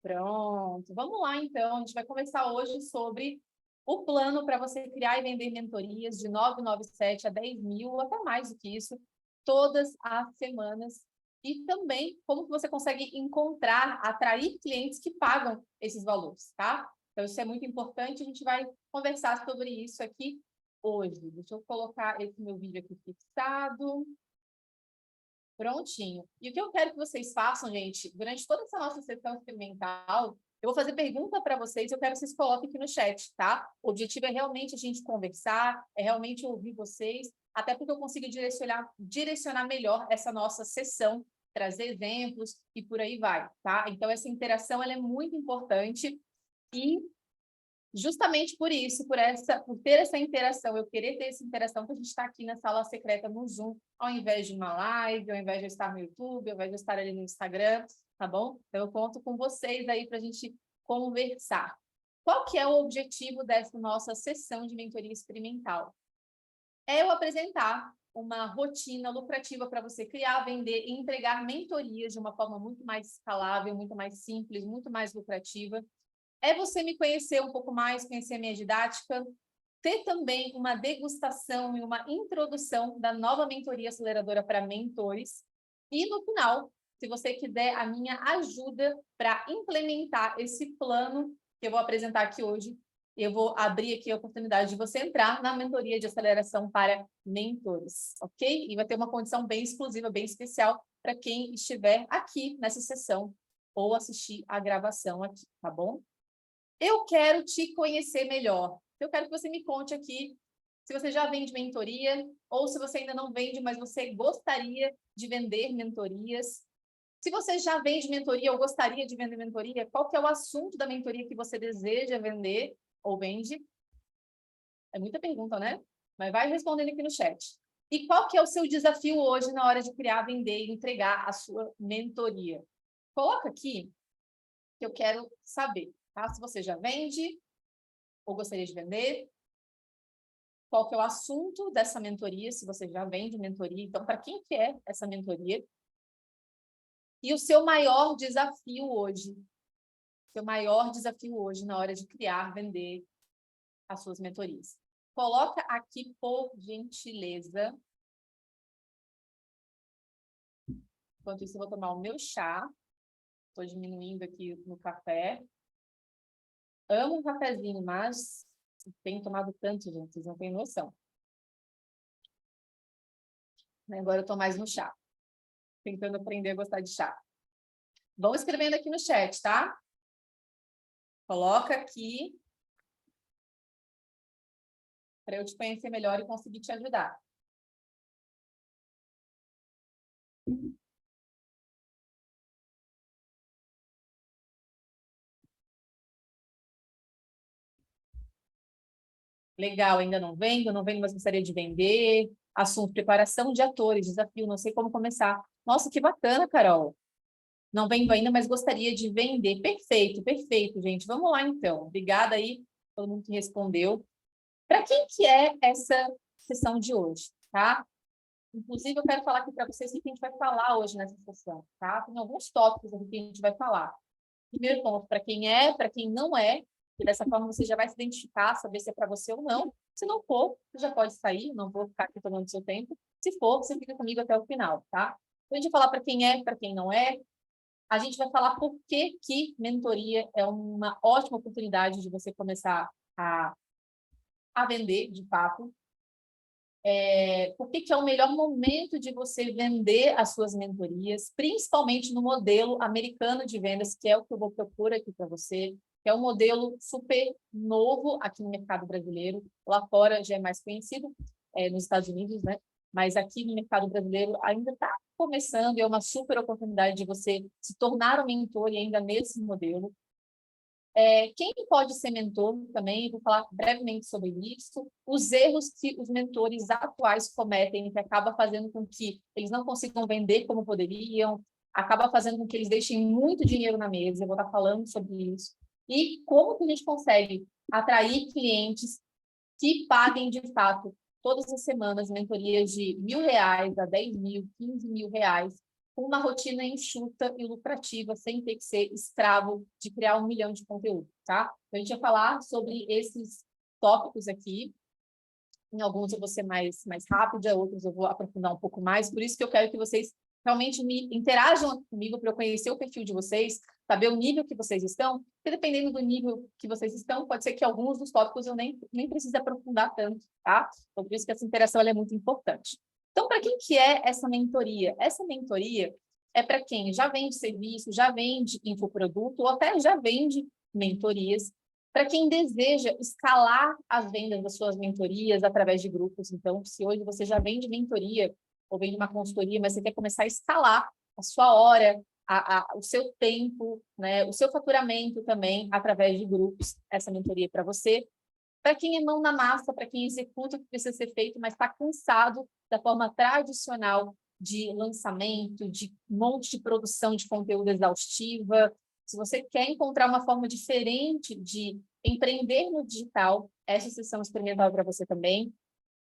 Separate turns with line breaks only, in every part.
Pronto, vamos lá então. A gente vai conversar hoje sobre o plano para você criar e vender mentorias de 997 a 10 mil, ou até mais do que isso, todas as semanas. E também como que você consegue encontrar, atrair clientes que pagam esses valores, tá? Então, isso é muito importante. A gente vai conversar sobre isso aqui hoje. Deixa eu colocar esse meu vídeo aqui fixado. Prontinho. E o que eu quero que vocês façam, gente, durante toda essa nossa sessão experimental, eu vou fazer pergunta para vocês, eu quero que vocês coloquem aqui no chat, tá? O objetivo é realmente a gente conversar, é realmente ouvir vocês, até porque eu consigo direcionar melhor essa nossa sessão, trazer exemplos e por aí vai, tá? Então, essa interação, ela é muito importante e justamente por isso, por ter essa interação, eu querer ter essa interação, que a gente está aqui na sala secreta no Zoom, ao invés de uma live, ao invés de eu estar no YouTube, ao invés de eu estar ali no Instagram, tá bom? Então, eu conto com vocês aí para a gente conversar. Qual que é o objetivo dessa nossa sessão de mentoria experimental? É eu apresentar uma rotina lucrativa para você criar, vender e entregar mentorias de uma forma muito mais escalável, muito mais simples, muito mais lucrativa. É você me conhecer um pouco mais, conhecer a minha didática, ter também uma degustação e uma introdução da nova mentoria aceleradora para mentores. E no final, se você quiser a minha ajuda para implementar esse plano que eu vou apresentar aqui hoje, eu vou abrir aqui a oportunidade de você entrar na mentoria de aceleração para mentores, ok? E vai ter uma condição bem exclusiva, bem especial para quem estiver aqui nessa sessão ou assistir a gravação aqui, tá bom? Eu quero te conhecer melhor. Eu quero que você me conte aqui se você já vende mentoria ou se você ainda não vende, mas você gostaria de vender mentorias. Se você já vende mentoria ou gostaria de vender mentoria, qual que é o assunto da mentoria que você deseja vender ou vende? É muita pergunta, né? Mas vai respondendo aqui no chat. E qual que é o seu desafio hoje na hora de criar, vender e entregar a sua mentoria? Coloca aqui que eu quero saber, tá? Se você já vende ou gostaria de vender, qual que é o assunto dessa mentoria, se você já vende mentoria, então, para quem que é essa mentoria? E o seu maior desafio hoje? Seu maior desafio hoje na hora de criar, vender as suas mentorias. Coloca aqui, por gentileza. Enquanto isso, eu vou tomar o meu chá. Estou diminuindo aqui no café. Amo um cafezinho, mas tenho tomado tanto, gente, vocês não têm noção. Agora eu estou mais no chá. Tentando aprender a gostar de chá. Vão escrevendo aqui no chat, tá? Coloca aqui para eu te conhecer melhor e conseguir te ajudar. Legal, ainda não vendo, mas gostaria de vender. Assunto, preparação de atores, desafio, não sei como começar. Nossa, que bacana, Carol. Não vendo ainda, mas gostaria de vender. Perfeito, perfeito, gente. Vamos lá, então. Obrigada aí, todo mundo que respondeu. Para quem que é essa sessão de hoje, tá? Inclusive, eu quero falar aqui para vocês o que a gente vai falar hoje nessa sessão, tá? Tem alguns tópicos aqui que a gente vai falar. Primeiro ponto, para quem é, para quem não é, e dessa forma você já vai se identificar, saber se é para você ou não. Se não for, você já pode sair, não vou ficar aqui tomando seu tempo. Se for, você fica comigo até o final, tá? Então, a gente vai falar para quem é, para quem não é. A gente vai falar por que que mentoria é uma ótima oportunidade de você começar a vender, de fato. Por que que é o melhor momento de você vender as suas mentorias, principalmente no modelo americano de vendas, que é o que eu vou propor aqui para você, que é um modelo super novo aqui no mercado brasileiro. Lá fora já é mais conhecido, nos Estados Unidos, né? Mas aqui no mercado brasileiro ainda está começando, e é uma super oportunidade de você se tornar um mentor e ainda nesse modelo. Quem pode ser mentor também, vou falar brevemente sobre isso, os erros que os mentores atuais cometem, que acaba fazendo com que eles não consigam vender como poderiam, acaba fazendo com que eles deixem muito dinheiro na mesa, eu vou estar falando sobre isso, e como que a gente consegue atrair clientes que paguem de fato todas as semanas mentorias de R$ 1.000 a 10 mil, R$ 15 mil, uma rotina enxuta e lucrativa, sem ter que ser escravo de criar 1 milhão de conteúdo, tá? Então, a gente vai falar sobre esses tópicos aqui. Em alguns eu vou ser mais rápida, outros eu vou aprofundar um pouco mais. Por isso que eu quero que vocês realmente me interajam comigo para eu conhecer o perfil de vocês, saber o nível que vocês estão, porque dependendo do nível que vocês estão, pode ser que alguns dos tópicos eu nem precise aprofundar tanto, tá? Então, por isso que essa interação ela é muito importante. Então, para quem que é essa mentoria? Essa mentoria é para quem já vende serviço, já vende infoproduto, ou até já vende mentorias, para quem deseja escalar as vendas das suas mentorias através de grupos. Então, se hoje você já vende mentoria ou vende uma consultoria, mas você quer começar a escalar a sua hora, o seu tempo, né, o seu faturamento também através de grupos, essa mentoria é para você. Para quem é mão na massa, para quem executa o que precisa ser feito, mas está cansado da forma tradicional de lançamento, de um monte de produção de conteúdo exaustiva. Se você quer encontrar uma forma diferente de empreender no digital, essa sessão experimental para você também.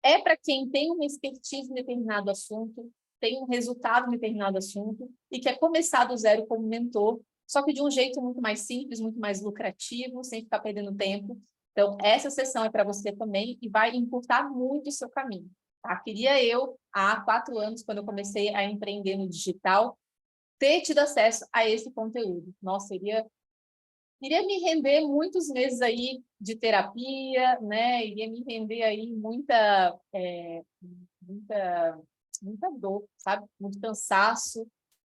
É para quem tem uma expertise em determinado assunto, tem um resultado em determinado assunto e quer começar do zero como mentor, só que de um jeito muito mais simples, muito mais lucrativo, sem ficar perdendo tempo. Então, essa sessão é para você também e vai encurtar muito o seu caminho. Tá? Queria eu, há 4 anos, quando eu comecei a empreender no digital, ter tido acesso a esse conteúdo. Nossa, iria me render muitos meses aí de terapia, né? Iria me render aí muita dor, sabe? Muito cansaço.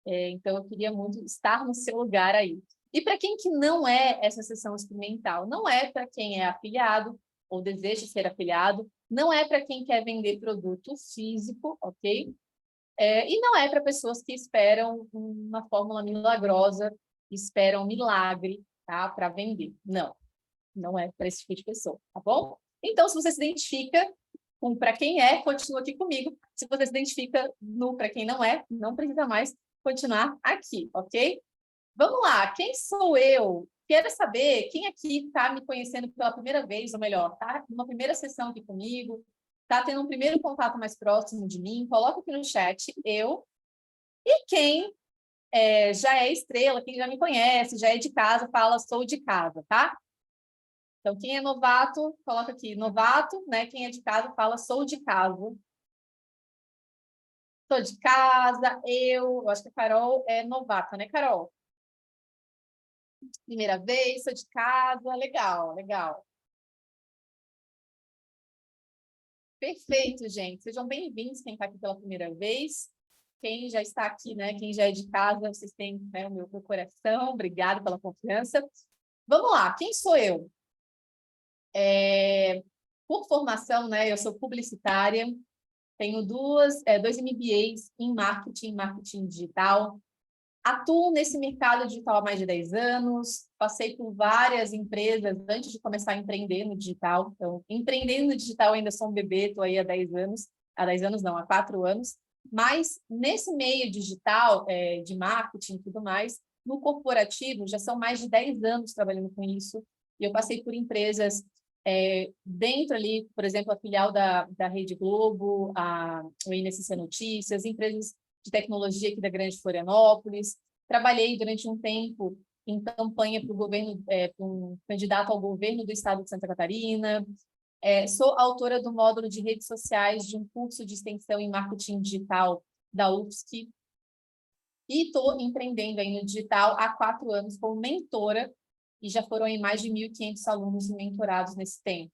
Então, eu queria muito estar no seu lugar aí. E para quem que não é essa sessão experimental? Não é para quem é afiliado ou deseja ser afiliado, não é para quem quer vender produto físico, ok? E não é para pessoas que esperam uma fórmula milagrosa, esperam um milagre, tá? Para vender. Não, não é para esse tipo de pessoa, tá bom? Então, se você se identifica com para quem é, continua aqui comigo. Se você se identifica no para quem não é, não precisa mais continuar aqui, ok? Vamos lá, quem sou eu? Quero saber quem aqui está me conhecendo pela primeira vez, ou melhor, tá numa primeira sessão aqui comigo, está tendo um primeiro contato mais próximo de mim, coloca aqui no chat, eu. E quem já é estrela, quem já me conhece, já é de casa, fala, sou de casa, tá? Então, quem é novato, coloca aqui, novato, né? Quem é de casa, fala, sou de casa. Sou de casa, eu acho que a Carol é novata, né, Carol? Primeira vez, sou de casa, legal, legal. Perfeito, gente. Sejam bem-vindos, quem está aqui pela primeira vez. Quem já está aqui, né? Quem já é de casa, vocês têm, né, o meu coração. Obrigada pela confiança. Vamos lá, quem sou eu? Por formação, né? Eu sou publicitária, tenho dois MBAs em marketing digital. Atuo nesse mercado digital há mais de 10 anos, passei por várias empresas antes de começar a empreender no digital. Então, empreendendo no digital ainda sou um bebê, estou aí há 10 anos. Há 10 anos não, há 4 anos. Mas nesse meio digital, de marketing e tudo mais, no corporativo, já são mais de 10 anos trabalhando com isso. E eu passei por empresas dentro ali, por exemplo, a filial da Rede Globo, o INSS Notícias, empresas de tecnologia aqui da Grande Florianópolis. Trabalhei durante um tempo em campanha para o governo, para um candidato ao governo do estado de Santa Catarina. Sou autora do módulo de redes sociais de um curso de extensão em marketing digital da UFSC. E estou empreendendo aí no digital há 4 anos como mentora, e já foram aí mais de 1.500 alunos mentorados nesse tempo.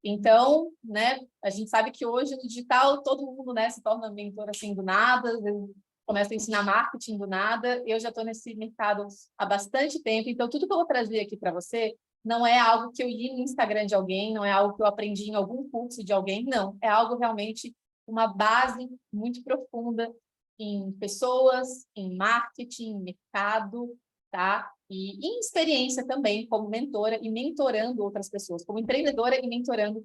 Então, né, a gente sabe que hoje no digital todo mundo, né, se torna mentor assim do nada, começa a ensinar marketing do nada. Eu já estou nesse mercado há bastante tempo, então tudo que eu vou trazer aqui para você não é algo que eu li no Instagram de alguém, não é algo que eu aprendi em algum curso de alguém, não. É algo realmente, uma base muito profunda em pessoas, em marketing, em mercado, tá? E em experiência também como mentora e mentorando outras pessoas, como empreendedora e mentorando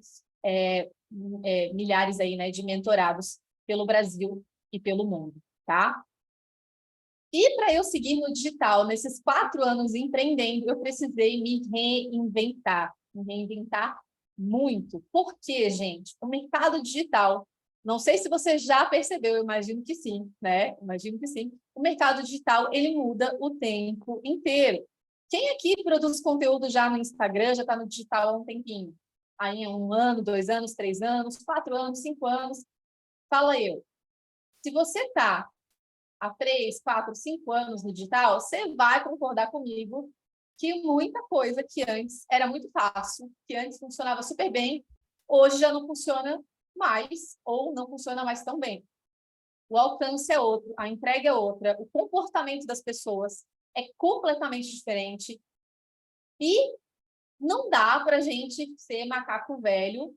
milhares aí, né, de mentorados pelo Brasil e pelo mundo, tá? E para eu seguir no digital, nesses 4 anos empreendendo, eu precisei me reinventar muito. Por quê, gente? O mercado digital, não sei se você já percebeu, eu imagino que sim, né? Imagino que sim. o mercado digital, ele muda o tempo inteiro. Quem aqui produz conteúdo já no Instagram, já está no digital há um tempinho? Aí há 1 ano, 2 anos, 3 anos, 4 anos, 5 anos. Fala eu. Se você está há 3, 4, 5 anos no digital, você vai concordar comigo que muita coisa que antes era muito fácil, que antes funcionava super bem, hoje já não funciona mais ou não funciona mais tão bem. O alcance é outro, a entrega é outra, o comportamento das pessoas é completamente diferente e não dá para a gente ser macaco velho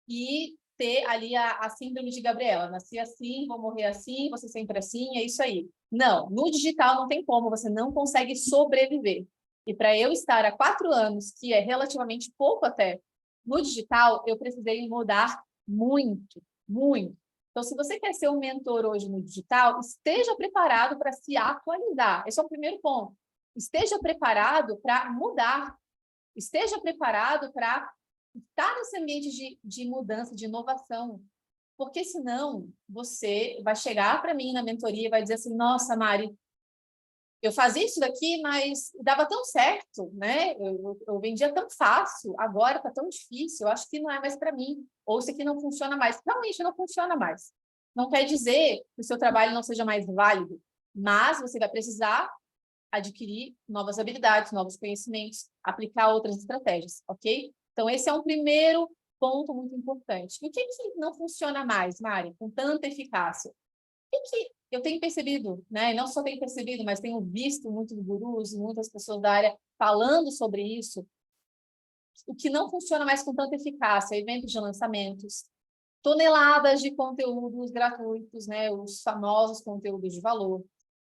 e ter ali a síndrome de Gabriela. Nasci assim, vou morrer assim, vou ser sempre assim, é isso aí. Não, no digital não tem como, você não consegue sobreviver. E para eu estar há 4 anos, que é relativamente pouco até, no digital, eu precisei mudar muito, muito. Então, se você quer ser um mentor hoje no digital, esteja preparado para se atualizar. Esse é o primeiro ponto. Esteja preparado para mudar. Esteja preparado para estar nesse ambiente de mudança, de inovação. Porque senão você vai chegar para mim na mentoria e vai dizer assim, nossa, Mari, eu fazia isso daqui, mas dava tão certo, né? Eu vendia tão fácil, agora está tão difícil, eu acho que não é mais para mim. Ou isso aqui não funciona mais. Realmente não funciona mais. Não quer dizer que o seu trabalho não seja mais válido, mas você vai precisar adquirir novas habilidades, novos conhecimentos, aplicar outras estratégias, ok? Então, esse é um primeiro ponto muito importante. E o que não funciona mais, Mari, com tanta eficácia? O que eu tenho percebido, né? Não só tenho percebido, mas tenho visto muitos gurus, muitas pessoas da área falando sobre isso. O que não funciona mais com tanta eficácia, eventos de lançamentos, toneladas de conteúdos gratuitos, né? Os famosos conteúdos de valor.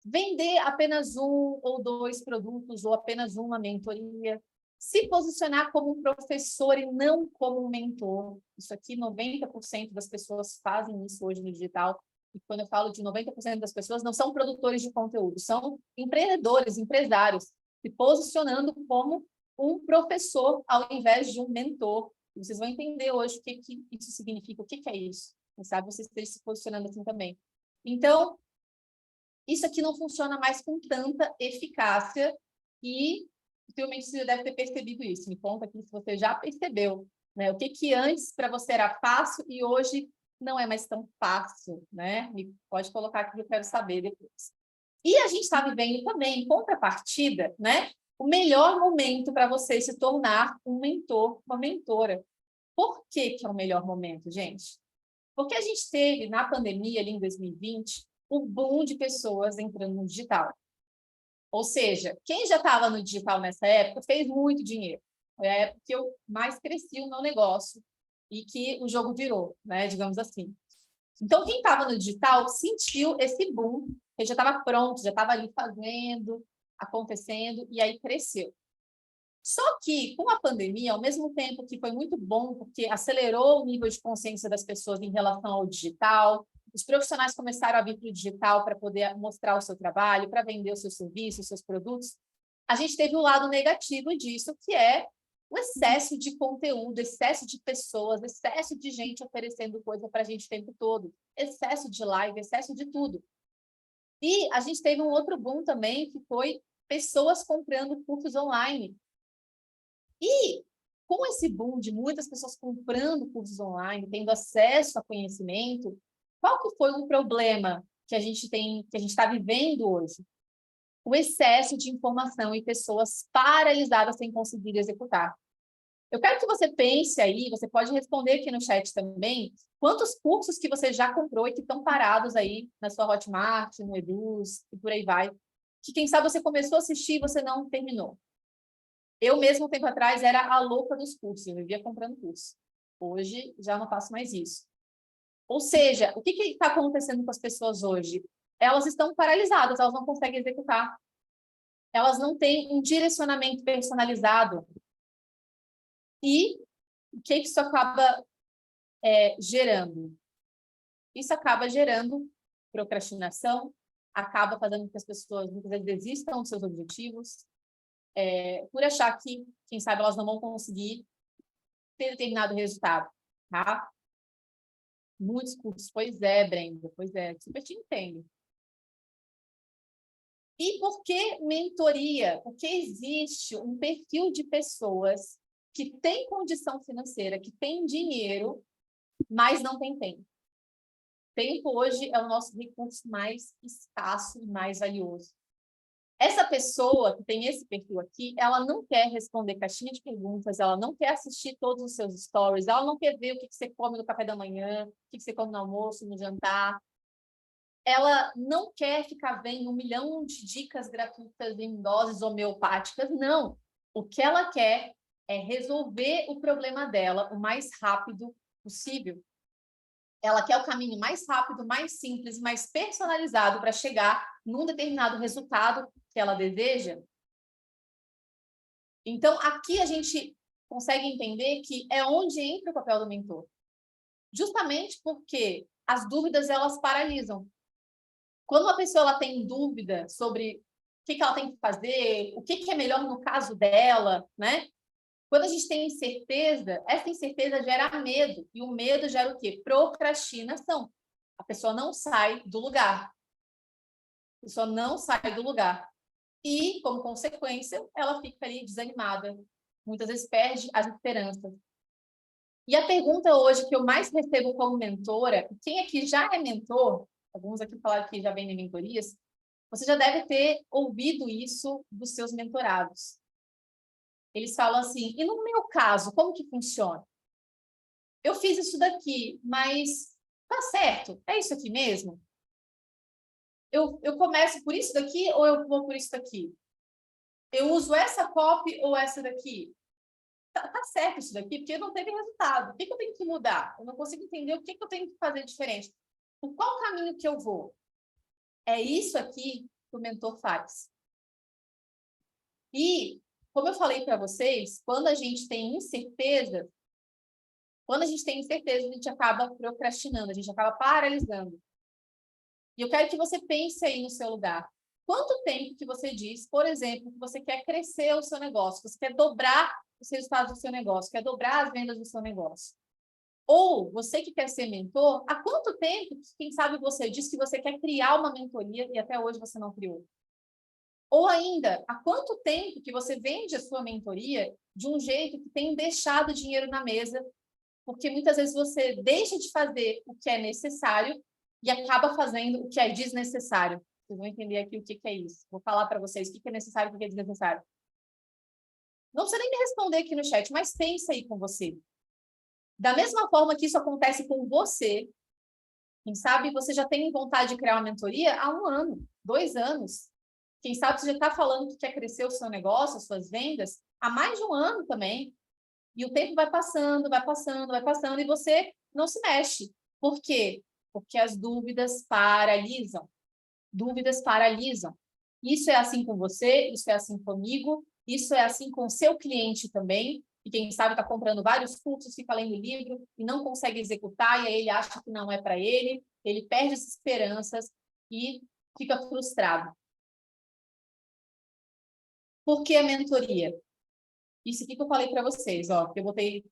Vender apenas 1 ou 2 produtos ou apenas uma mentoria. Se posicionar como um professor e não como um mentor. Isso aqui, 90% das pessoas fazem isso hoje no digital. E quando eu falo de 90% das pessoas, não são produtores de conteúdo, são empreendedores, empresários, se posicionando como um professor ao invés de um mentor. E vocês vão entender hoje o que isso significa, o que é isso. Quem sabe vocês estejam se posicionando assim também. Então, isso aqui não funciona mais com tanta eficácia e possivelmente você já deve ter percebido isso. Me conta aqui se você já percebeu, né? O que antes para você era fácil e hoje não é mais tão fácil, né? Me pode colocar aqui que eu quero saber depois. E a gente está vivendo também, em contrapartida, né? O melhor momento para você se tornar um mentor, uma mentora. Por que é o melhor momento, gente? Porque a gente teve, na pandemia, ali em 2020, o boom de pessoas entrando no digital. Ou seja, quem já estava no digital nessa época fez muito dinheiro. Foi a época que eu mais cresci o meu negócio e que o jogo virou, né? Digamos assim. Então, quem estava no digital sentiu esse boom, que já estava pronto, já estava ali fazendo, acontecendo, e aí cresceu. Só que, com a pandemia, ao mesmo tempo que foi muito bom, porque acelerou o nível de consciência das pessoas em relação ao digital, os profissionais começaram a vir para o digital para poder mostrar o seu trabalho, para vender os seus serviços, os seus produtos. A gente teve o lado negativo disso, que é o excesso de conteúdo, excesso de pessoas, excesso de gente oferecendo coisa para a gente o tempo todo, excesso de live, excesso de tudo. E a gente teve um outro boom também, que foi pessoas comprando cursos online. E com esse boom de muitas pessoas comprando cursos online, tendo acesso a conhecimento, qual que foi o problema que a gente tem, que a gente está vivendo hoje? O excesso de informação e pessoas paralisadas sem conseguir executar. Eu quero que você pense aí, você pode responder aqui no chat também, quantos cursos que você já comprou e que estão parados aí na sua Hotmart, no Eduz e por aí vai, que quem sabe você começou a assistir e você não terminou. Eu mesmo, um tempo atrás, era a louca dos cursos, eu vivia comprando curso. Hoje, já não faço mais isso. Ou seja, o que está acontecendo com as pessoas hoje? Elas estão paralisadas, elas não conseguem executar. Elas não têm um direcionamento personalizado. E o que isso acaba gerando? Isso acaba gerando procrastinação, acaba fazendo com que as pessoas muitas vezes desistam dos seus objetivos, por achar que, quem sabe, elas não vão conseguir ter determinado resultado, tá? Muitos cursos, pois é, Brenda, pois é, super te entendo. E por que mentoria? Porque existe um perfil de pessoas que têm condição financeira, que têm dinheiro, mas não têm tempo. Tempo hoje é o nosso recurso mais escasso e mais valioso. Essa pessoa que tem esse perfil aqui, ela não quer responder caixinha de perguntas, ela não quer assistir todos os seus stories, ela não quer ver o que você come no café da manhã, o que você come no almoço, no jantar. Ela não quer ficar vendo 1 milhão de dicas gratuitas em doses homeopáticas, não. O que ela quer é resolver o problema dela o mais rápido possível. Ela quer o caminho mais rápido, mais simples, mais personalizado para chegar num determinado resultado que ela deseja. Então, aqui a gente consegue entender que é onde entra o papel do mentor. Justamente porque as dúvidas, elas paralisam. Quando uma pessoa ela tem dúvida sobre o que ela tem que fazer, o que é melhor no caso dela, né? Quando a gente tem incerteza, essa incerteza gera medo. E o medo gera o quê? Procrastinação. A pessoa não sai do lugar. A pessoa não sai do lugar. E, como consequência, ela fica ali desanimada. Muitas vezes perde as esperanças. E a pergunta hoje que eu mais recebo como mentora, quem aqui já é mentor, alguns aqui falaram que já vem de mentorias, você já deve ter ouvido isso dos seus mentorados. Eles falam assim, e no meu caso, como que funciona? Eu fiz isso daqui, mas tá certo? É isso aqui mesmo? Eu começo por isso daqui ou eu vou por isso daqui? Eu uso essa copy ou essa daqui? Tá certo isso daqui, porque não teve resultado. O que eu tenho que mudar? Eu não consigo entender o que eu tenho que fazer diferente. Por qual caminho que eu vou? É isso aqui que o mentor faz. E, como eu falei para vocês, quando a gente tem incerteza, a gente acaba procrastinando, a gente acaba paralisando. E eu quero que você pense aí no seu lugar. Quanto tempo que você diz, por exemplo, que você quer crescer o seu negócio, você quer dobrar os resultados do seu negócio, quer dobrar as vendas do seu negócio? Ou você que quer ser mentor, há quanto tempo, quem sabe você diz que você quer criar uma mentoria e até hoje você não criou? Ou ainda, há quanto tempo que você vende a sua mentoria de um jeito que tem deixado dinheiro na mesa, porque muitas vezes você deixa de fazer o que é necessário e acaba fazendo o que é desnecessário. Vocês vão entender aqui o que é isso. Vou falar para vocês o que é necessário e o que é desnecessário. Não precisa nem me responder aqui no chat, mas pensa aí com você. Da mesma forma que isso acontece com você, quem sabe você já tem vontade de criar uma mentoria há 1 ano, 2 anos. Quem sabe você já está falando que quer crescer o seu negócio, as suas vendas, há mais de 1 ano também. E o tempo vai passando, vai passando, vai passando, e você não se mexe. Por quê? Porque as dúvidas paralisam. Dúvidas paralisam. Isso é assim com você, isso é assim comigo, isso é assim com o seu cliente também, e quem sabe está comprando vários cursos, fica lendo livro e não consegue executar, e aí ele acha que não é para ele perde as esperanças e fica frustrado. Por que a mentoria? Isso aqui que eu falei para vocês, ó, que eu botei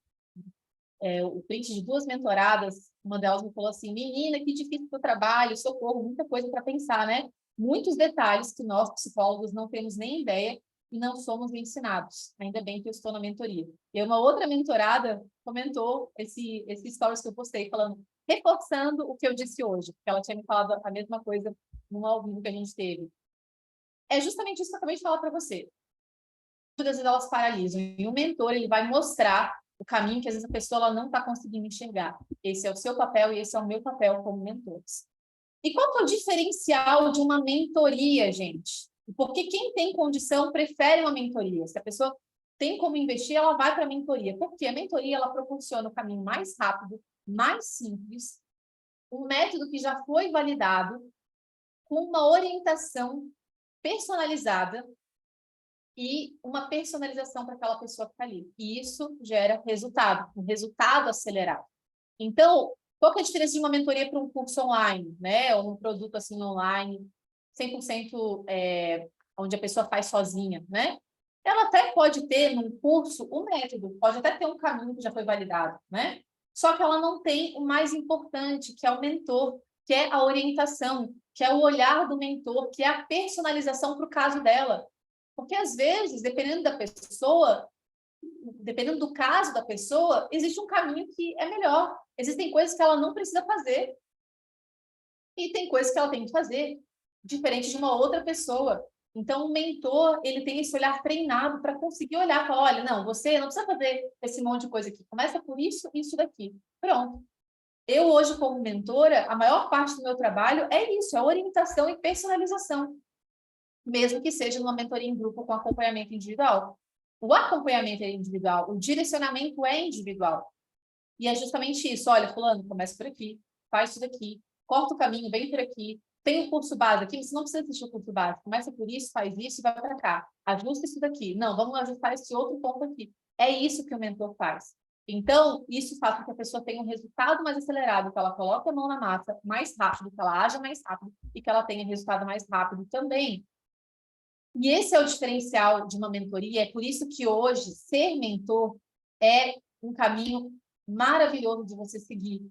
o print de 2 mentoradas, uma delas me falou assim, menina, que difícil o trabalho, socorro, muita coisa para pensar, né? Muitos detalhes que nós, psicólogos, não temos nem ideia e não somos ensinados. Ainda bem que eu estou na mentoria. E uma outra mentorada comentou esse stories que eu postei, falando, reforçando o que eu disse hoje, porque ela tinha me falado a mesma coisa no ao vivo que a gente teve. É justamente isso que eu acabei de falar para você. Todas elas paralisam. E o mentor, ele vai mostrar o caminho que às vezes a pessoa ela não está conseguindo enxergar. Esse é o seu papel e esse é o meu papel como mentores. E qual que é o diferencial de uma mentoria, gente? Porque quem tem condição prefere uma mentoria. Se a pessoa tem como investir, ela vai para a mentoria. Porque a mentoria ela proporciona o caminho mais rápido, mais simples, um método que já foi validado, com uma orientação personalizada e uma personalização para aquela pessoa que está ali. E isso gera resultado, um resultado acelerado. Então, qual que é a diferença de uma mentoria para um curso online, né? Ou um produto assim online, 100% onde a pessoa faz sozinha, né? Ela até pode ter num curso um método, pode até ter um caminho que já foi validado, né? Só que ela não tem o mais importante, que é o mentor, que é a orientação, que é o olhar do mentor, que é a personalização para o caso dela. Porque, às vezes, dependendo da pessoa, dependendo do caso da pessoa, existe um caminho que é melhor. Existem coisas que ela não precisa fazer. E tem coisas que ela tem que fazer, diferente de uma outra pessoa. Então, o mentor, ele tem esse olhar treinado para conseguir olhar e falar, olha, não, você não precisa fazer esse monte de coisa aqui. Começa por isso e isso daqui. Pronto. Eu, hoje, como mentora, a maior parte do meu trabalho é isso, é orientação e personalização, mesmo que seja numa mentoria em grupo com acompanhamento individual. O acompanhamento é individual, o direcionamento é individual. E é justamente isso, olha, fulano, começa por aqui, faz isso daqui, corta o caminho, vem por aqui, tem um curso base aqui, você não precisa assistir o curso base, começa por isso, faz isso e vai para cá. Ajusta isso daqui. Não, vamos ajustar esse outro ponto aqui. É isso que o mentor faz. Então, isso faz com que a pessoa tenha um resultado mais acelerado, que ela coloque a mão na massa mais rápido, que ela haja mais rápido e que ela tenha resultado mais rápido também. E esse é o diferencial de uma mentoria, é por isso que hoje ser mentor é um caminho maravilhoso de você seguir.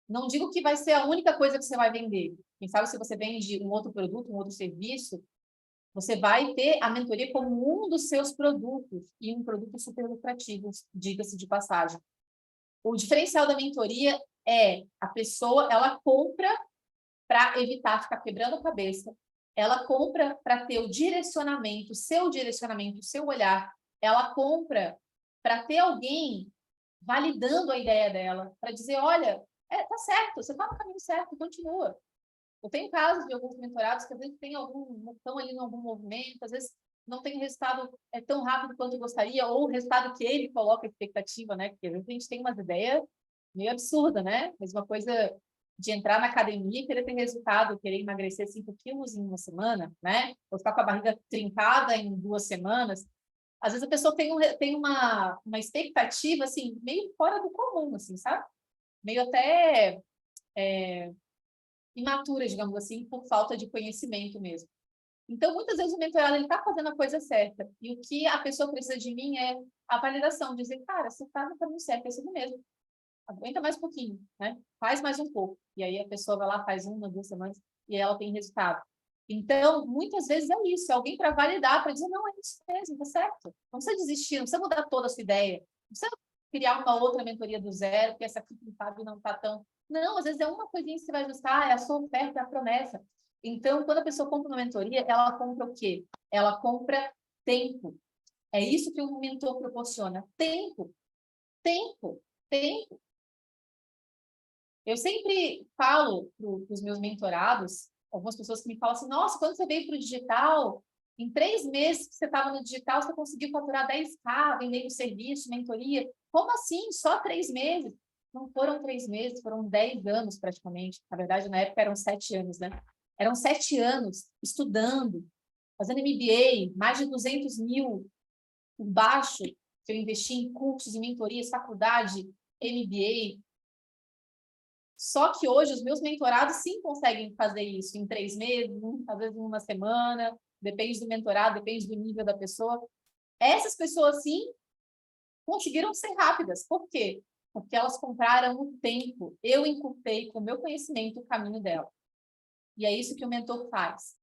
Não digo que vai ser a única coisa que você vai vender. Quem sabe se você vende um outro produto, um outro serviço, você vai ter a mentoria como um dos seus produtos e um produto super lucrativo, diga-se de passagem. O diferencial da mentoria é a pessoa, ela compra para evitar ficar quebrando a cabeça, ela compra para ter o direcionamento, o seu olhar, ela compra para ter alguém validando a ideia dela, para dizer, olha, tá certo, você está no caminho certo, continua. Eu tenho casos de alguns mentorados que às vezes estão ali em algum movimento, às vezes não tem resultado tão rápido quanto gostaria, ou o resultado que ele coloca a expectativa, né? Porque às vezes a gente tem umas ideias meio absurdas, né? Mesma coisa de entrar na academia e querer ter resultado, querer emagrecer 5 quilos em uma semana, né? Ou ficar com a barriga trincada em 2 semanas. Às vezes a pessoa tem uma expectativa, assim, meio fora do comum, assim, sabe? Meio até imatura, digamos assim, por falta de conhecimento mesmo. Então, muitas vezes o mentorado está fazendo a coisa certa. E o que a pessoa precisa de mim é a validação, dizer, cara, você está no caminho certo, é isso mesmo. Aguenta mais um pouquinho, né? Faz mais um pouco. E aí a pessoa vai lá, faz 1, 2 semanas e ela tem resultado. Então, muitas vezes é isso, é alguém para validar, para dizer, não, é isso mesmo, tá certo. Não precisa desistir, não precisa mudar toda a sua ideia, não precisa criar uma outra mentoria do zero, porque essa aqui, quem sabe, não está tão... Não, às vezes é uma coisinha que você vai ajustar, é a sua oferta, é a promessa. Então, quando a pessoa compra uma mentoria, ela compra o quê? Ela compra tempo. É isso que o mentor proporciona. Tempo. Tempo. Tempo. Eu sempre falo para os meus mentorados, algumas pessoas que me falam assim, nossa, quando você veio para o digital, em 3 meses que você estava no digital, você conseguiu faturar 10K, vendendo serviço, mentoria. Como assim? Só 3 meses? Não foram 3 meses, foram 10 anos praticamente. Na verdade, na época eram 7 anos, né? Eram 7 anos estudando, fazendo MBA, mais de 200 mil por baixo, que eu investi em cursos, em mentorias, faculdade, MBA. Só que hoje os meus mentorados sim conseguem fazer isso em 3 meses, às vezes em uma semana, depende do mentorado, depende do nível da pessoa. Essas pessoas sim conseguiram ser rápidas. Por quê? Porque elas compraram o tempo. Eu encurtei com o meu conhecimento o caminho dela. E é isso que o mentor faz.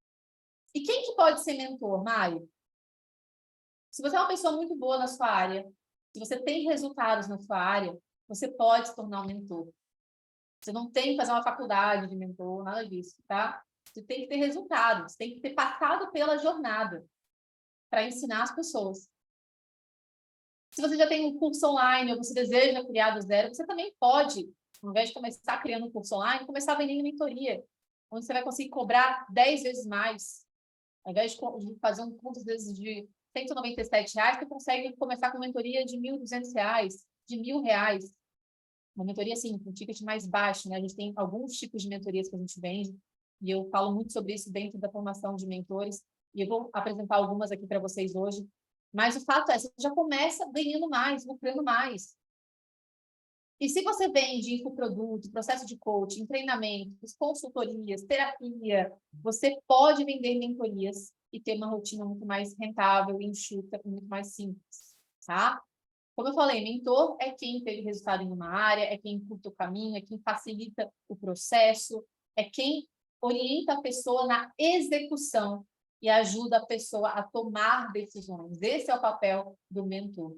E quem que pode ser mentor, Mário? Se você é uma pessoa muito boa na sua área, se você tem resultados na sua área, você pode se tornar um mentor. Você não tem que fazer uma faculdade de mentor, nada disso, tá? Você tem que ter resultados, tem que ter passado pela jornada para ensinar as pessoas. Se você já tem um curso online ou você deseja criar do zero, você também pode, ao invés de começar criando um curso online, começar vendendo mentoria, onde você vai conseguir cobrar 10 vezes mais. Ao invés de fazer um curso, às vezes, de R$ 197, você consegue começar com mentoria de R$ 1.200, de R$ 1.000. Uma mentoria, assim, com um ticket mais baixo, né? A gente tem alguns tipos de mentorias que a gente vende, e eu falo muito sobre isso dentro da formação de mentores, e eu vou apresentar algumas aqui para vocês hoje. Mas o fato é, você já começa ganhando mais, lucrando mais. E se você vende infoproduto, processo de coaching, treinamentos, consultorias, terapia, você pode vender mentorias e ter uma rotina muito mais rentável, enxuta, muito mais simples, tá? Como eu falei, mentor é quem teve resultado em uma área, é quem encurta o caminho, é quem facilita o processo, é quem orienta a pessoa na execução e ajuda a pessoa a tomar decisões. Esse é o papel do mentor.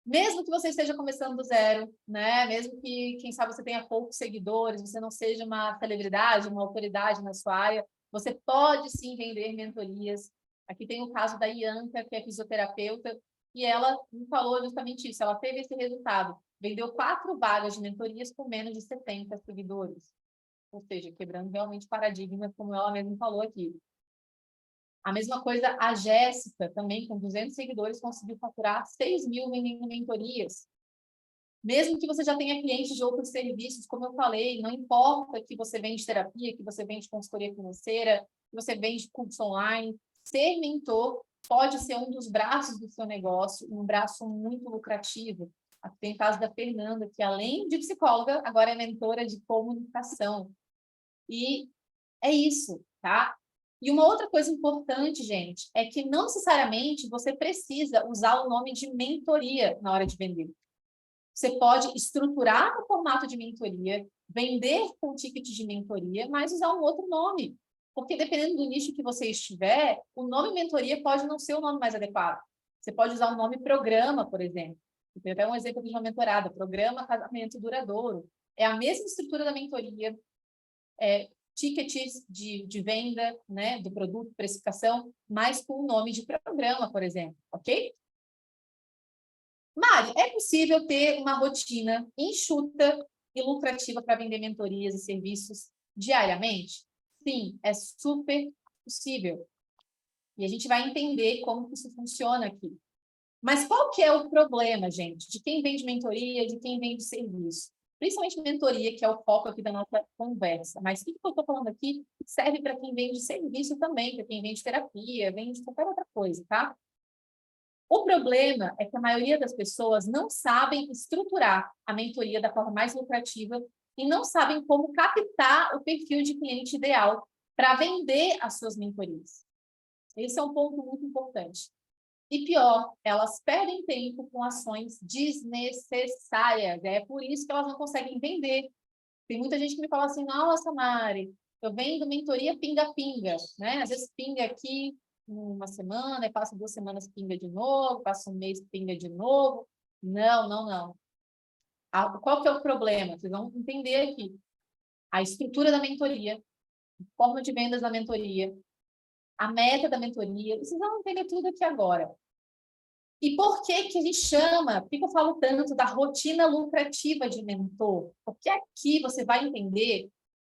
Mesmo que você esteja começando do zero, né? Mesmo que, quem sabe, você tenha poucos seguidores, você não seja uma celebridade, uma autoridade na sua área, você pode sim vender mentorias. Aqui tem o caso da Ianca, que é fisioterapeuta, e ela me falou justamente isso. Ela teve esse resultado. Vendeu 4 vagas de mentorias com menos de 70 seguidores. Ou seja, quebrando realmente paradigmas, como ela mesma falou aqui. A mesma coisa, a Jéssica, também com 200 seguidores, conseguiu faturar 6 mil vendendo mentorias. Mesmo que você já tenha clientes de outros serviços, como eu falei, não importa que você vende terapia, que você vende consultoria financeira, que você vende curso online, ser mentor pode ser um dos braços do seu negócio, um braço muito lucrativo. Aqui tem o caso da Fernanda, que além de psicóloga, agora é mentora de comunicação. E é isso, tá? E uma outra coisa importante, gente, é que não necessariamente você precisa usar o nome de mentoria na hora de vender. Você pode estruturar no formato de mentoria, vender com ticket de mentoria, mas usar um outro nome. Porque dependendo do nicho que você estiver, o nome mentoria pode não ser o nome mais adequado. Você pode usar o nome programa, por exemplo. Vou até um exemplo de uma mentorada, programa Casamento Duradouro. É a mesma estrutura da mentoria, tickets de venda, né, do produto, precificação, mas com o nome de programa, por exemplo, ok? Mari, é possível ter uma rotina enxuta e lucrativa para vender mentorias e serviços diariamente? Sim, é super possível. E a gente vai entender como que isso funciona aqui. Mas qual que é o problema, gente, de quem vende mentoria, de quem vende serviço? Principalmente mentoria, que é o foco aqui da nossa conversa. Mas o que eu estou falando aqui serve para quem vende serviço também, para quem vende terapia, vende qualquer outra coisa, tá? O problema é que a maioria das pessoas não sabem estruturar a mentoria da forma mais lucrativa e não sabem como captar o perfil de cliente ideal para vender as suas mentorias. Esse é um ponto muito importante. E pior, elas perdem tempo com ações desnecessárias. É por isso que elas não conseguem vender. Tem muita gente que me fala assim, nossa, Mari, eu vendo mentoria pinga-pinga, né? Às vezes pinga aqui uma semana, passa 2 semanas, pinga de novo, passa um mês, pinga de novo. Não, não, não. Qual que é o problema? Vocês vão entender aqui. A estrutura da mentoria, a forma de vendas da mentoria, a meta da mentoria, vocês vão entender tudo aqui agora. E por que que a gente chama, por que eu falo tanto da rotina lucrativa de mentor? Porque aqui você vai entender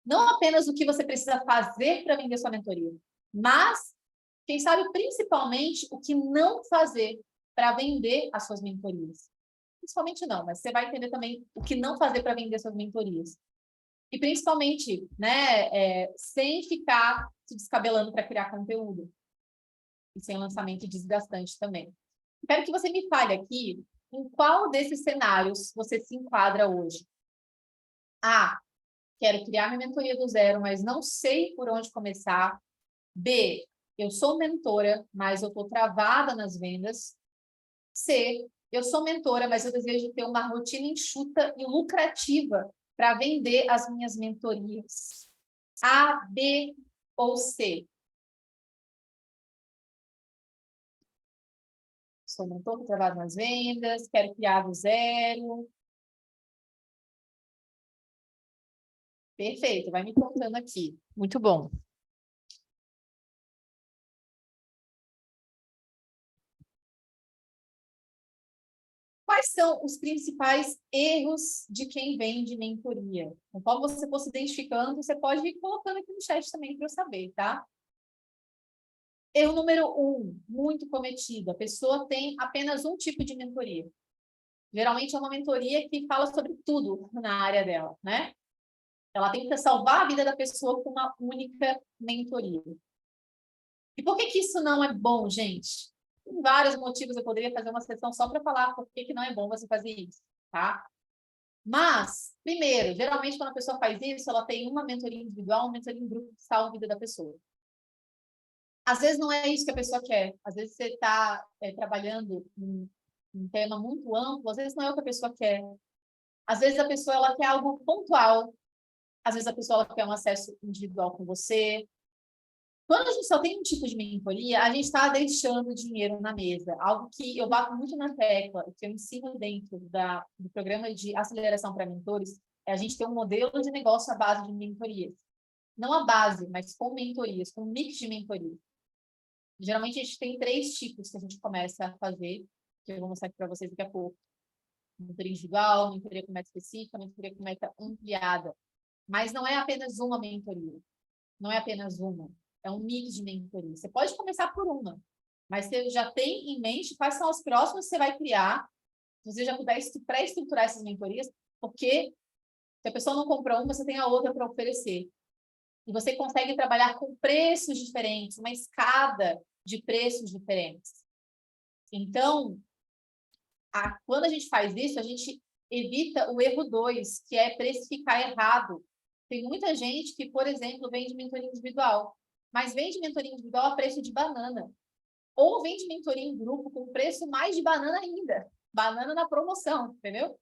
não apenas o que você precisa fazer para vender sua mentoria, mas, quem sabe, principalmente, o que não fazer para vender as suas mentorias. Principalmente não, mas você vai entender também o que não fazer para vender suas mentorias. E principalmente, né, sem ficar se descabelando para criar conteúdo. E sem lançamento desgastante também. Quero que você me fale aqui em qual desses cenários você se enquadra hoje. A, quero criar minha mentoria do zero, mas não sei por onde começar. B, eu sou mentora, mas eu estou travada nas vendas. C, eu sou mentora, mas eu desejo ter uma rotina enxuta e lucrativa para vender as minhas mentorias. A, B ou C? Sou mentor, trabalho nas vendas, quero criar do zero. Perfeito, vai me contando aqui. Muito bom. Quais são os principais erros de quem vende mentoria? Conforme você for se identificando, você pode ir colocando aqui no chat também para eu saber, tá? Erro número 1, muito cometido. A pessoa tem apenas um tipo de mentoria. Geralmente é uma mentoria que fala sobre tudo na área dela, né? Ela tenta salvar a vida da pessoa com uma única mentoria. E por que que isso não é bom, gente? Tem vários motivos, eu poderia fazer uma sessão só para falar por que que não é bom você fazer isso, tá? Mas, primeiro, geralmente quando a pessoa faz isso, ela tem uma mentoria individual, uma mentoria em grupo que salva a vida da pessoa. Às vezes não é isso que a pessoa quer. Às vezes você está trabalhando um tema muito amplo, às vezes não é o que a pessoa quer. Às vezes a pessoa ela quer algo pontual. Às vezes a pessoa ela quer um acesso individual com você. Quando a gente só tem um tipo de mentoria, a gente está deixando dinheiro na mesa. Algo que eu bato muito na tecla, que eu ensino dentro do programa de aceleração para mentores, é a gente ter um modelo de negócio à base de mentorias. Não a base, mas com mentorias, com um mix de mentorias. Geralmente a gente tem 3 tipos que a gente começa a fazer, que eu vou mostrar aqui para vocês daqui a pouco. Mentoria individual, mentoria com meta específica, mentoria com meta ampliada. Mas não é apenas uma mentoria. Não é apenas uma. É um mix de mentoria. Você pode começar por uma, mas você já tem em mente quais são as próximas que você vai criar. Se você já puder pré-estruturar essas mentorias, porque se a pessoa não comprou uma, você tem a outra para oferecer. E você consegue trabalhar com preços diferentes, uma escada de preços diferentes. Então, quando a gente faz isso, a gente evita o erro 2, que é precificar errado. Tem muita gente que, por exemplo, vende mentoria individual, mas vende mentoria individual a preço de banana. Ou vende mentoria em grupo com preço mais de banana ainda. Banana na promoção, entendeu?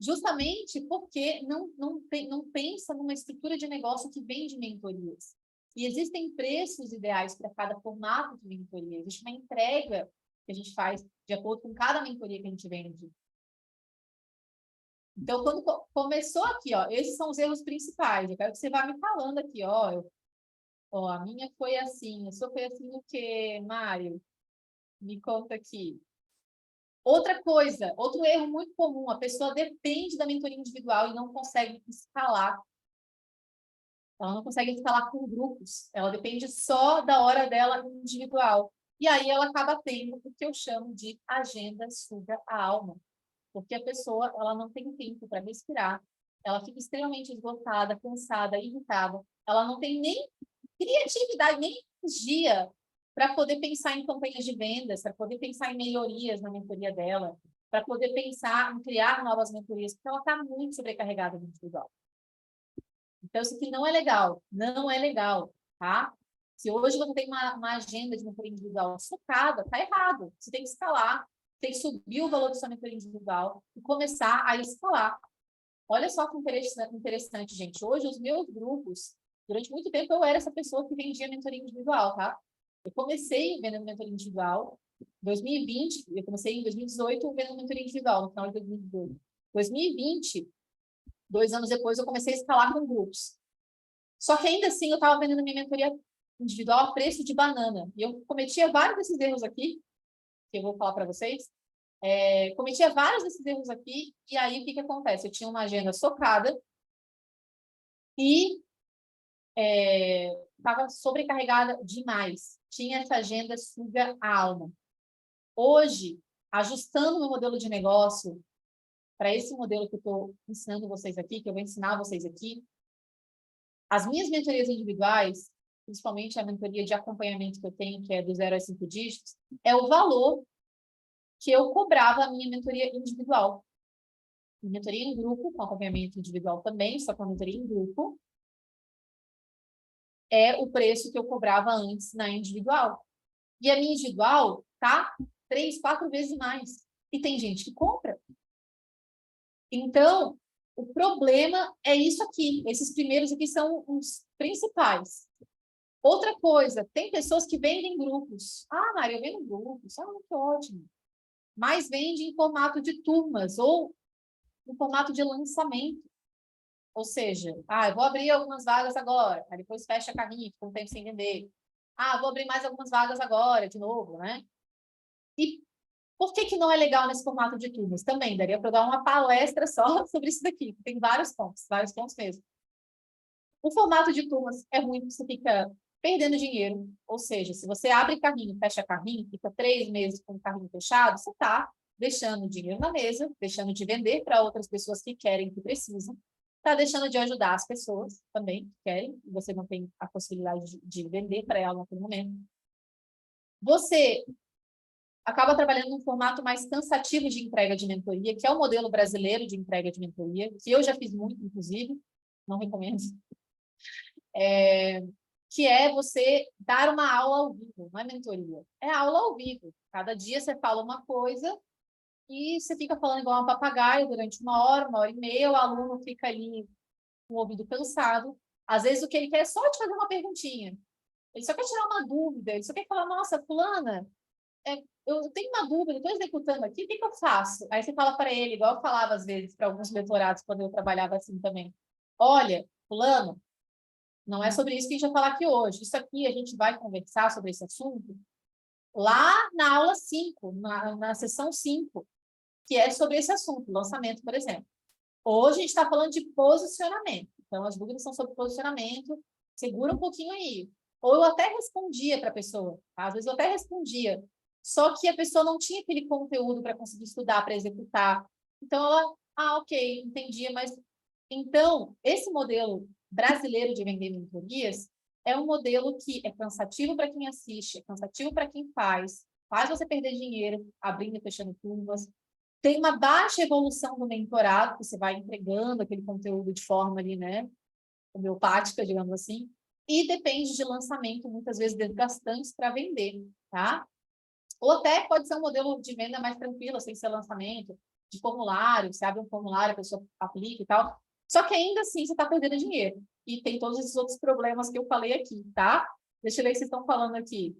Justamente porque não pensa numa estrutura de negócio que vende mentorias. E existem preços ideais para cada formato de mentoria. Existe uma entrega que a gente faz de acordo com cada mentoria que a gente vende. Então, quando começou aqui, ó, esses são os erros principais. Eu quero que você vá me falando aqui, ó. A minha foi assim. A sua foi assim o quê, Mário? Me conta aqui. Outra coisa, outro erro muito comum, a pessoa depende da mentoria individual e não consegue escalar. Ela não consegue escalar com grupos, ela depende só da hora dela individual. E aí ela acaba tendo o que eu chamo de agenda suga a alma, porque a pessoa ela não tem tempo para respirar, ela fica extremamente esgotada, cansada, irritada, ela não tem nem criatividade, nem energia para poder pensar em campanhas de vendas, para poder pensar em melhorias na mentoria dela, para poder pensar em criar novas mentorias, porque ela está muito sobrecarregada no individual. Então, isso aqui não é legal, não é legal, tá? Se hoje você tem uma agenda de mentoria individual focada, tá errado. Você tem que escalar, tem que subir o valor da sua mentoria individual e começar a escalar. Olha só que interessante, gente. Hoje, os meus grupos, durante muito tempo, eu era essa pessoa que vendia mentoria individual, tá? Eu comecei vendendo mentoria individual em 2020, eu comecei em 2018 vendendo mentoria individual, no final de 2018. 2020, 2 anos depois, eu comecei a escalar com grupos. Só que ainda assim, eu estava vendendo minha mentoria individual a preço de banana. E eu cometia vários desses erros aqui, que eu vou falar para vocês. Cometia vários desses erros aqui, e aí o que acontece? Eu tinha uma agenda socada e estava sobrecarregada demais. Tinha essa agenda suga a alma. Hoje, ajustando o meu modelo de negócio para esse modelo que eu estou ensinando vocês aqui, que eu vou ensinar vocês aqui, as minhas mentorias individuais, principalmente a mentoria de acompanhamento que eu tenho, que é do 0 a 5 dígitos, é o valor que eu cobrava a minha mentoria individual. Mentoria em grupo, com acompanhamento individual também, só com a mentoria em grupo, é o preço que eu cobrava antes na individual. E a minha individual tá 3, 4 vezes mais. E tem gente que compra. Então, o problema é isso aqui. Esses primeiros aqui são os principais. Outra coisa, tem pessoas que vendem grupos. Ah, Maria, eu vendo grupos. Ah, que ótimo. Mas vende em formato de turmas ou em formato de lançamento. Ou seja, eu vou abrir algumas vagas agora, aí depois fecha carrinho, fica um tempo sem vender. Vou abrir mais algumas vagas agora, de novo, né? E por que não é legal nesse formato de turmas? Também daria para dar uma palestra só sobre isso daqui. Tem vários pontos mesmo. O formato de turmas é ruim porque você fica perdendo dinheiro. Ou seja, se você abre carrinho, fecha carrinho, fica 3 meses com o carrinho fechado, você está deixando dinheiro na mesa, deixando de vender para outras pessoas que querem, que precisam. Está deixando de ajudar as pessoas também que querem, e você não tem a possibilidade de vender para ela naquele momento. Você acaba trabalhando num formato mais cansativo de entrega de mentoria, que é o modelo brasileiro de entrega de mentoria, que eu já fiz muito, inclusive, não recomendo. Que é você dar uma aula ao vivo, não é mentoria, é aula ao vivo. Cada dia você fala uma coisa e você fica falando igual um papagaio durante 1 hora, 1 hora e meia, o aluno fica ali um ouvido cansado. Às vezes o que ele quer é só te fazer uma perguntinha. Ele só quer tirar uma dúvida, ele só quer falar, nossa, fulana, eu tenho uma dúvida, estou executando aqui, o que eu faço? Aí você fala para ele, igual eu falava às vezes para alguns mentorados, quando eu trabalhava assim também. Olha, fulano, não é sobre isso que a gente vai falar aqui hoje. Isso aqui a gente vai conversar sobre esse assunto lá na aula 5, na sessão 5, que é sobre esse assunto, lançamento, por exemplo. Hoje a gente está falando de posicionamento. Então, as dúvidas são sobre posicionamento. Segura um pouquinho aí. Ou eu até respondia para a pessoa. Tá? Às vezes eu até respondia. Só que a pessoa não tinha aquele conteúdo para conseguir estudar, para executar. Então, ok, entendia. Mas, então, esse modelo brasileiro de vender mentorias é um modelo que é cansativo para quem assiste, é cansativo para quem faz você perder dinheiro abrindo e fechando turmas, tem uma baixa evolução do mentorado, que você vai entregando aquele conteúdo de forma ali, né, homeopática, digamos assim, e depende de lançamento, muitas vezes desgastantes para vender, tá? Ou até pode ser um modelo de venda mais tranquilo, sem ser lançamento, de formulário, você abre um formulário, a pessoa aplica e tal. Só que ainda assim você está perdendo dinheiro. E tem todos esses outros problemas que eu falei aqui, tá? Deixa eu ver o que vocês estão falando aqui.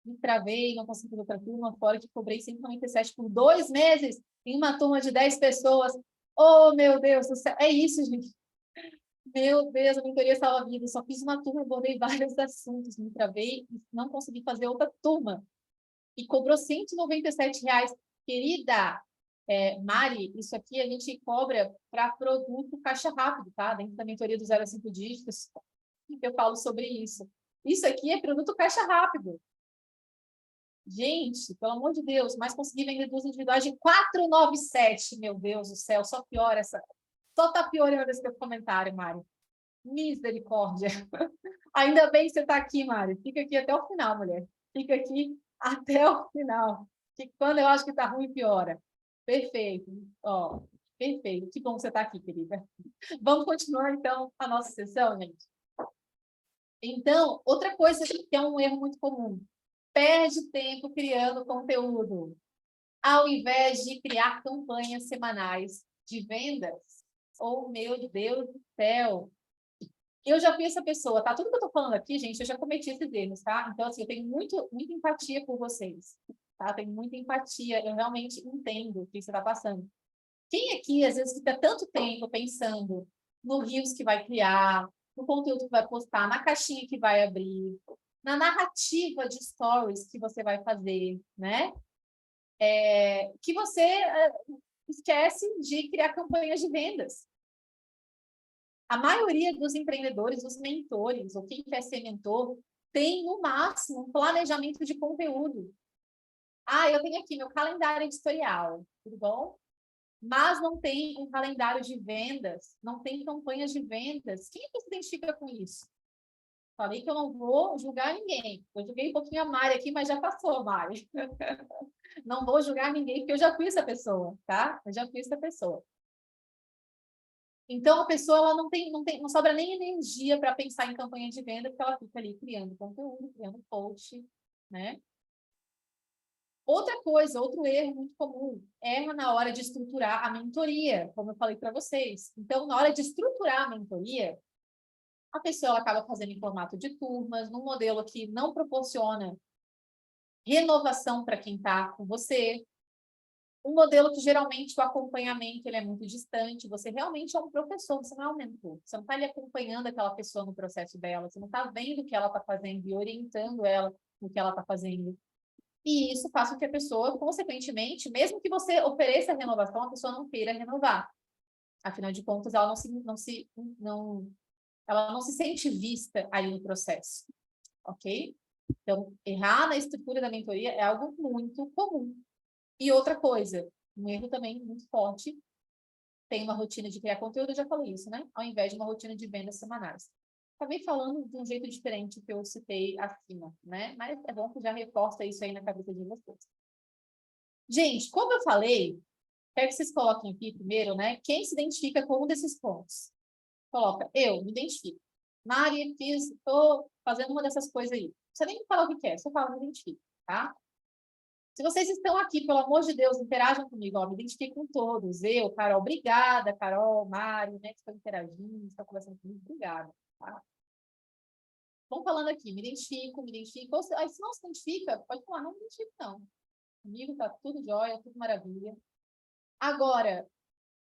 Me travei, não consegui outra turma, fora que cobrei 197 por 2 meses em uma turma de 10 pessoas. Oh, meu Deus do céu. É isso, gente. Meu Deus, a mentoria salva vidas. Só fiz uma turma, abordei vários assuntos, me travei e não consegui fazer outra turma. E cobrou R$ 197. Querida, Mari, isso aqui a gente cobra para produto caixa rápido, tá? Dentro da mentoria do 0 a 5 dígitos, eu falo sobre isso. Isso aqui é produto caixa rápido. Gente, pelo amor de Deus, mas consegui vender duas individuais de 497. Meu Deus do céu, só piora essa. Só tá piorando esse teu comentário, Mari. Misericórdia. Ainda bem que você está aqui, Mari. Fica aqui até o final, mulher. Fica aqui até o final. Que quando eu acho que tá ruim, piora. Perfeito. Ó, perfeito. Que bom que você está aqui, querida. Vamos continuar, então, a nossa sessão, gente. Então, outra coisa que é um erro muito comum. Perde tempo criando conteúdo, ao invés de criar campanhas semanais de vendas. Oh, meu Deus do céu! Eu já fui essa pessoa, tá? Tudo que eu tô falando aqui, gente, eu já cometi esses erros, tá? Então, assim, eu tenho muita empatia por vocês, tá? Tenho muita empatia, eu realmente entendo o que você tá passando. Quem aqui, às vezes, fica tanto tempo pensando no Reels que vai criar, no conteúdo que vai postar, na caixinha que vai abrir, na narrativa de stories que você vai fazer, né? Que você esquece de criar campanhas de vendas. A maioria dos empreendedores, dos mentores, ou quem quer ser mentor, tem, no máximo, um planejamento de conteúdo. Eu tenho aqui meu calendário editorial, tudo bom? Mas não tem um calendário de vendas, não tem campanhas de vendas. Quem é que se identifica com isso? Falei que eu não vou julgar ninguém. Eu julguei um pouquinho a Mari aqui, mas já passou, Mari. Não vou julgar ninguém, porque eu já fui essa pessoa, tá? Eu já fui essa pessoa. Então, a pessoa ela não sobra nem energia para pensar em campanha de venda, porque ela fica ali criando conteúdo, criando post, né? Outra coisa, outro erro muito comum, erra na hora de estruturar a mentoria, como eu falei para vocês. Então, na hora de estruturar a mentoria, a pessoa ela acaba fazendo em formato de turmas, num modelo que não proporciona renovação para quem está com você, um modelo que geralmente o acompanhamento ele é muito distante, você realmente é um professor, você não é um mentor, você não está ali acompanhando aquela pessoa no processo dela, você não está vendo o que ela está fazendo e orientando ela no que ela está fazendo. E isso faz com que a pessoa, consequentemente, mesmo que você ofereça a renovação, a pessoa não queira renovar. Afinal de contas, ela ela não se sente vista aí no processo, ok? Então, errar na estrutura da mentoria é algo muito comum. E outra coisa, um erro também muito forte, tem uma rotina de criar conteúdo, eu já falei isso, né? Ao invés de uma rotina de vendas semanais. Acabei falando de um jeito diferente que eu citei acima, né? Mas é bom que já reforça isso aí na cabeça de vocês. Gente, como eu falei, quero que vocês coloquem aqui primeiro, né? Quem se identifica com um desses pontos? Coloca, eu me identifico. Mari, estou fazendo uma dessas coisas aí. Você nem me fala o que é, só fala, me identifico, tá? Se vocês estão aqui, pelo amor de Deus, interajam comigo, ó, me identifiquem com todos. Eu, Carol, obrigada, Carol, Mário, né, que estão interagindo, estão conversando comigo, obrigada. Tá? Vão falando aqui, me identifico, me identifico. Ou se não se identifica, pode falar, não me identifico, não. Comigo tá tudo jóia, tudo maravilha. Agora,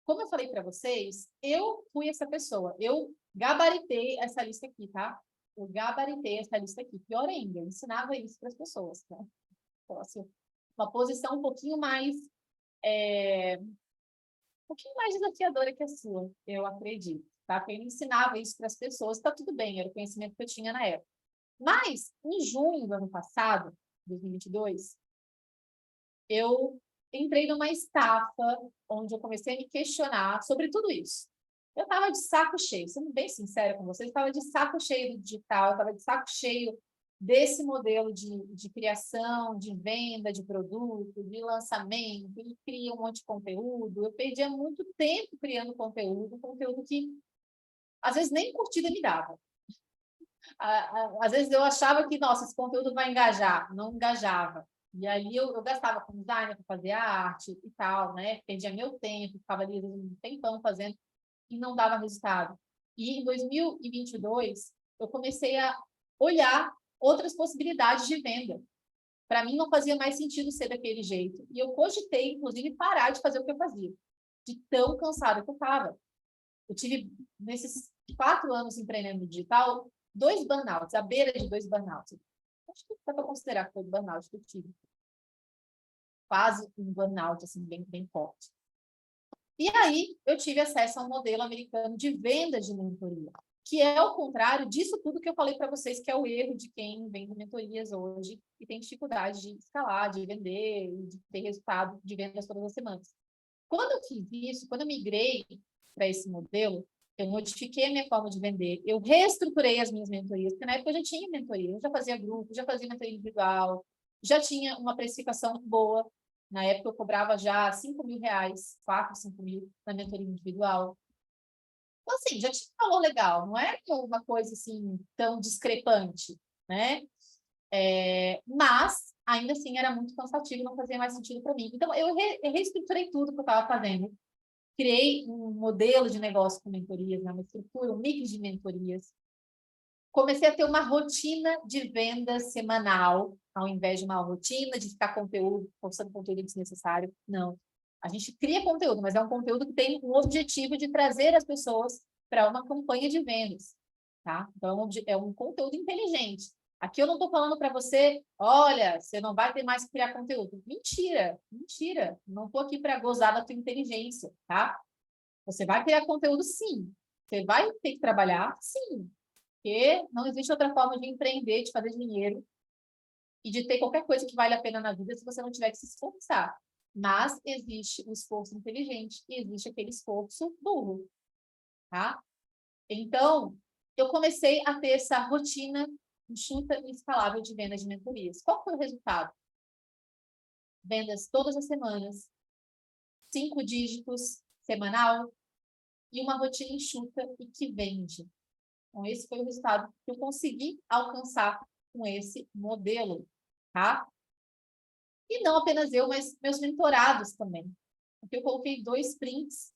como eu falei para vocês, eu fui essa pessoa. Eu gabaritei essa lista aqui, tá? Eu gabaritei essa lista aqui. Pior ainda, eu ensinava isso para as pessoas, tá? Então, assim, uma posição um pouquinho mais desafiadora que a sua, eu acredito, tá? Porque eu ensinava isso para as pessoas, tá tudo bem, era o conhecimento que eu tinha na época. Mas, em junho do ano passado, 2022, eu entrei numa estafa onde eu comecei a me questionar sobre tudo isso. Eu estava de saco cheio, sendo bem sincera com vocês, estava de saco cheio do digital, estava de saco cheio desse modelo de criação, de venda de produto, de lançamento, e cria um monte de conteúdo. Eu perdia muito tempo criando conteúdo que às vezes nem curtida me dava. Às vezes eu achava que, nossa, esse conteúdo vai engajar, não engajava. E aí eu gastava com designer para fazer a arte e tal, né? Perdia meu tempo, ficava ali um tempão fazendo e não dava resultado. E em 2022, eu comecei a olhar outras possibilidades de venda. Para mim, não fazia mais sentido ser daquele jeito. E eu cogitei, inclusive, parar de fazer o que eu fazia, de tão cansada que eu estava. Eu tive, nesses 4 anos empreendendo no digital, 2 burnouts, à beira de 2 burnouts. Acho que dá para considerar que foi burnout que eu tive. Quase um burnout, assim, bem, bem forte. E aí, eu tive acesso a um modelo americano de venda de mentoria, que é o contrário disso tudo que eu falei para vocês, que é o erro de quem vende mentorias hoje e tem dificuldade de escalar, de vender, de ter resultado de vendas todas as semanas. Quando eu fiz isso, quando eu migrei para esse modelo, eu modifiquei a minha forma de vender, eu reestruturei as minhas mentorias, porque na época eu já tinha mentoria, eu já fazia grupo, já fazia mentoria individual, já tinha uma precificação boa. Na época eu cobrava já R$ 5.000, 4, 5 mil na mentoria individual. Então, assim, já tinha um valor legal, não é uma coisa assim tão discrepante, né? Mas, ainda assim, era muito cansativo, não fazia mais sentido para mim. Então, eu reestruturei tudo que eu estava fazendo. Criei um modelo de negócio com mentorias, né? Uma estrutura, um mix de mentorias. Comecei a ter uma rotina de venda semanal, ao invés de uma rotina de ficar postando conteúdo desnecessário. Não. A gente cria conteúdo, mas é um conteúdo que tem o objetivo de trazer as pessoas para uma campanha de vendas, tá? Então, é um conteúdo inteligente. Aqui eu não estou falando para você, olha, você não vai ter mais que criar conteúdo. Mentira, mentira. Não estou aqui para gozar da tua inteligência, tá? Você vai criar conteúdo, sim. Você vai ter que trabalhar, sim. Porque não existe outra forma de empreender, de fazer dinheiro e de ter qualquer coisa que vale a pena na vida se você não tiver que se esforçar. Mas existe o esforço inteligente e existe aquele esforço burro, tá? Então, eu comecei a ter essa rotina enxuta e escalável de vendas de mentorias. Qual foi o resultado? Vendas todas as semanas, 5 dígitos semanal e uma rotina enxuta e que vende. Então, esse foi o resultado que eu consegui alcançar com esse modelo, tá? E não apenas eu, mas meus mentorados também. Porque eu coloquei 2 prints,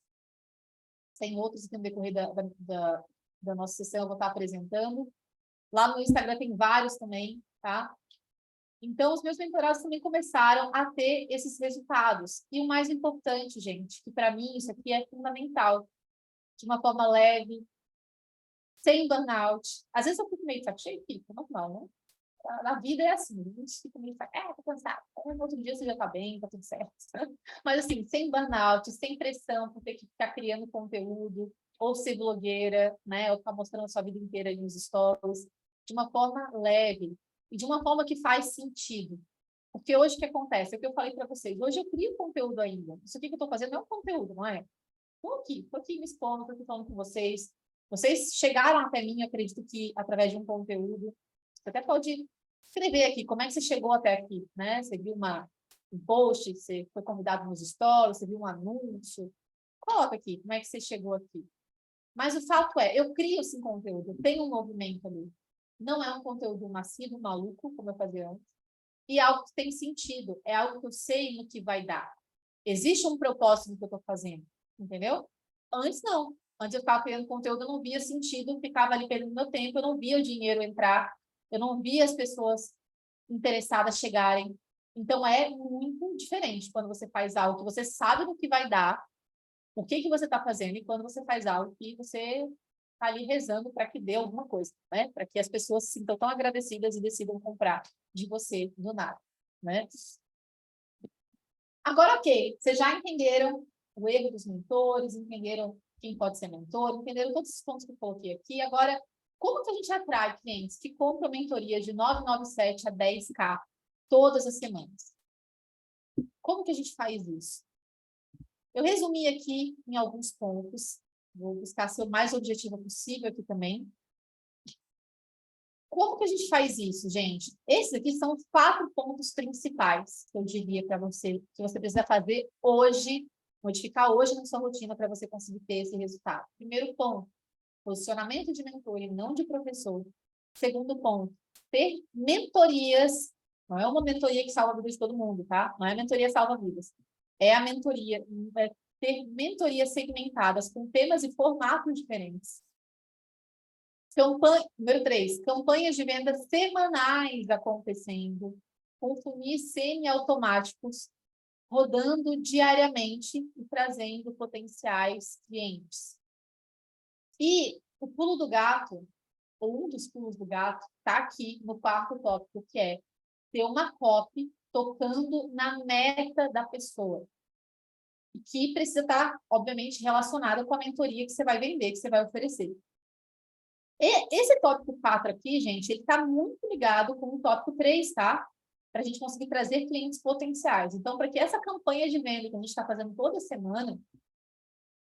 tem outros que no decorrer da nossa sessão eu vou estar apresentando. Lá no Instagram tem vários também, tá? Então, os meus mentorados também começaram a ter esses resultados. E o mais importante, gente, que para mim isso aqui é fundamental, de uma forma leve, sem burnout. Às vezes eu fico meio saco cheio, fico, normal, né? A vida é assim, a gente fica meio, tô cansado. No outro dia você já tá bem, tá tudo certo. Mas assim, sem burnout, sem pressão por ter que ficar criando conteúdo, ou ser blogueira, né? Ou ficar mostrando a sua vida inteira nos stories, de uma forma leve e de uma forma que faz sentido. Porque hoje o que acontece? É o que eu falei para vocês. Hoje eu crio conteúdo ainda. Isso aqui que eu estou fazendo é um conteúdo, não é? Estou aqui me expondo, estou aqui falando com vocês. Vocês chegaram até mim, acredito que através de um conteúdo. Você até pode escrever aqui como é que você chegou até aqui, né? Você viu um post, você foi convidado nos stories, você viu um anúncio. Coloca aqui como é que você chegou aqui. Mas o fato é, eu crio esse conteúdo, eu tenho um movimento ali. Não é um conteúdo massivo, maluco, como eu fazia antes. e algo que tem sentido, é algo que eu sei no que vai dar. Existe um propósito no que eu estou fazendo, entendeu? Antes não. Antes eu ficava criando conteúdo, eu não via sentido, ficava ali perdendo meu tempo, eu não via o dinheiro entrar, eu não via as pessoas interessadas chegarem. Então, é muito diferente quando você faz algo que você sabe no que vai dar, o que que você está fazendo, e quando você faz algo que você está ali rezando para que dê alguma coisa, né? Para que as pessoas se sintam tão agradecidas e decidam comprar de você do nada, né? Agora, ok, vocês já entenderam o erro dos mentores, entenderam quem pode ser mentor, entenderam todos os pontos que eu coloquei aqui. Agora, como que a gente atrai clientes que compram mentoria de 997 a 10K todas as semanas? Como que a gente faz isso? Eu resumi aqui em alguns pontos, vou buscar ser o mais objetiva possível aqui também. Como que a gente faz isso, gente? Esses aqui são os 4 pontos principais que eu diria para você, que você precisa fazer hoje, modificar hoje na sua rotina para você conseguir ter esse resultado. Primeiro ponto, posicionamento de mentor e não de professor. Segundo ponto, ter mentorias. Não é uma mentoria que salva a vida de todo mundo, tá? Não é a mentoria salva vidas. É a mentoria, é ter mentorias segmentadas com temas e formatos diferentes. Número 3, campanhas de vendas semanais acontecendo, com funis semi-automáticos, rodando diariamente e trazendo potenciais clientes. E o pulo do gato, ou um dos pulos do gato, está aqui no 4º tópico, que é ter uma copy tocando na meta da pessoa. E que precisa estar, obviamente, relacionada com a mentoria que você vai vender, que você vai oferecer. Esse tópico 4 aqui, gente, ele está muito ligado com o tópico 3, tá? Para a gente conseguir trazer clientes potenciais. Então, para que essa campanha de venda que a gente está fazendo toda semana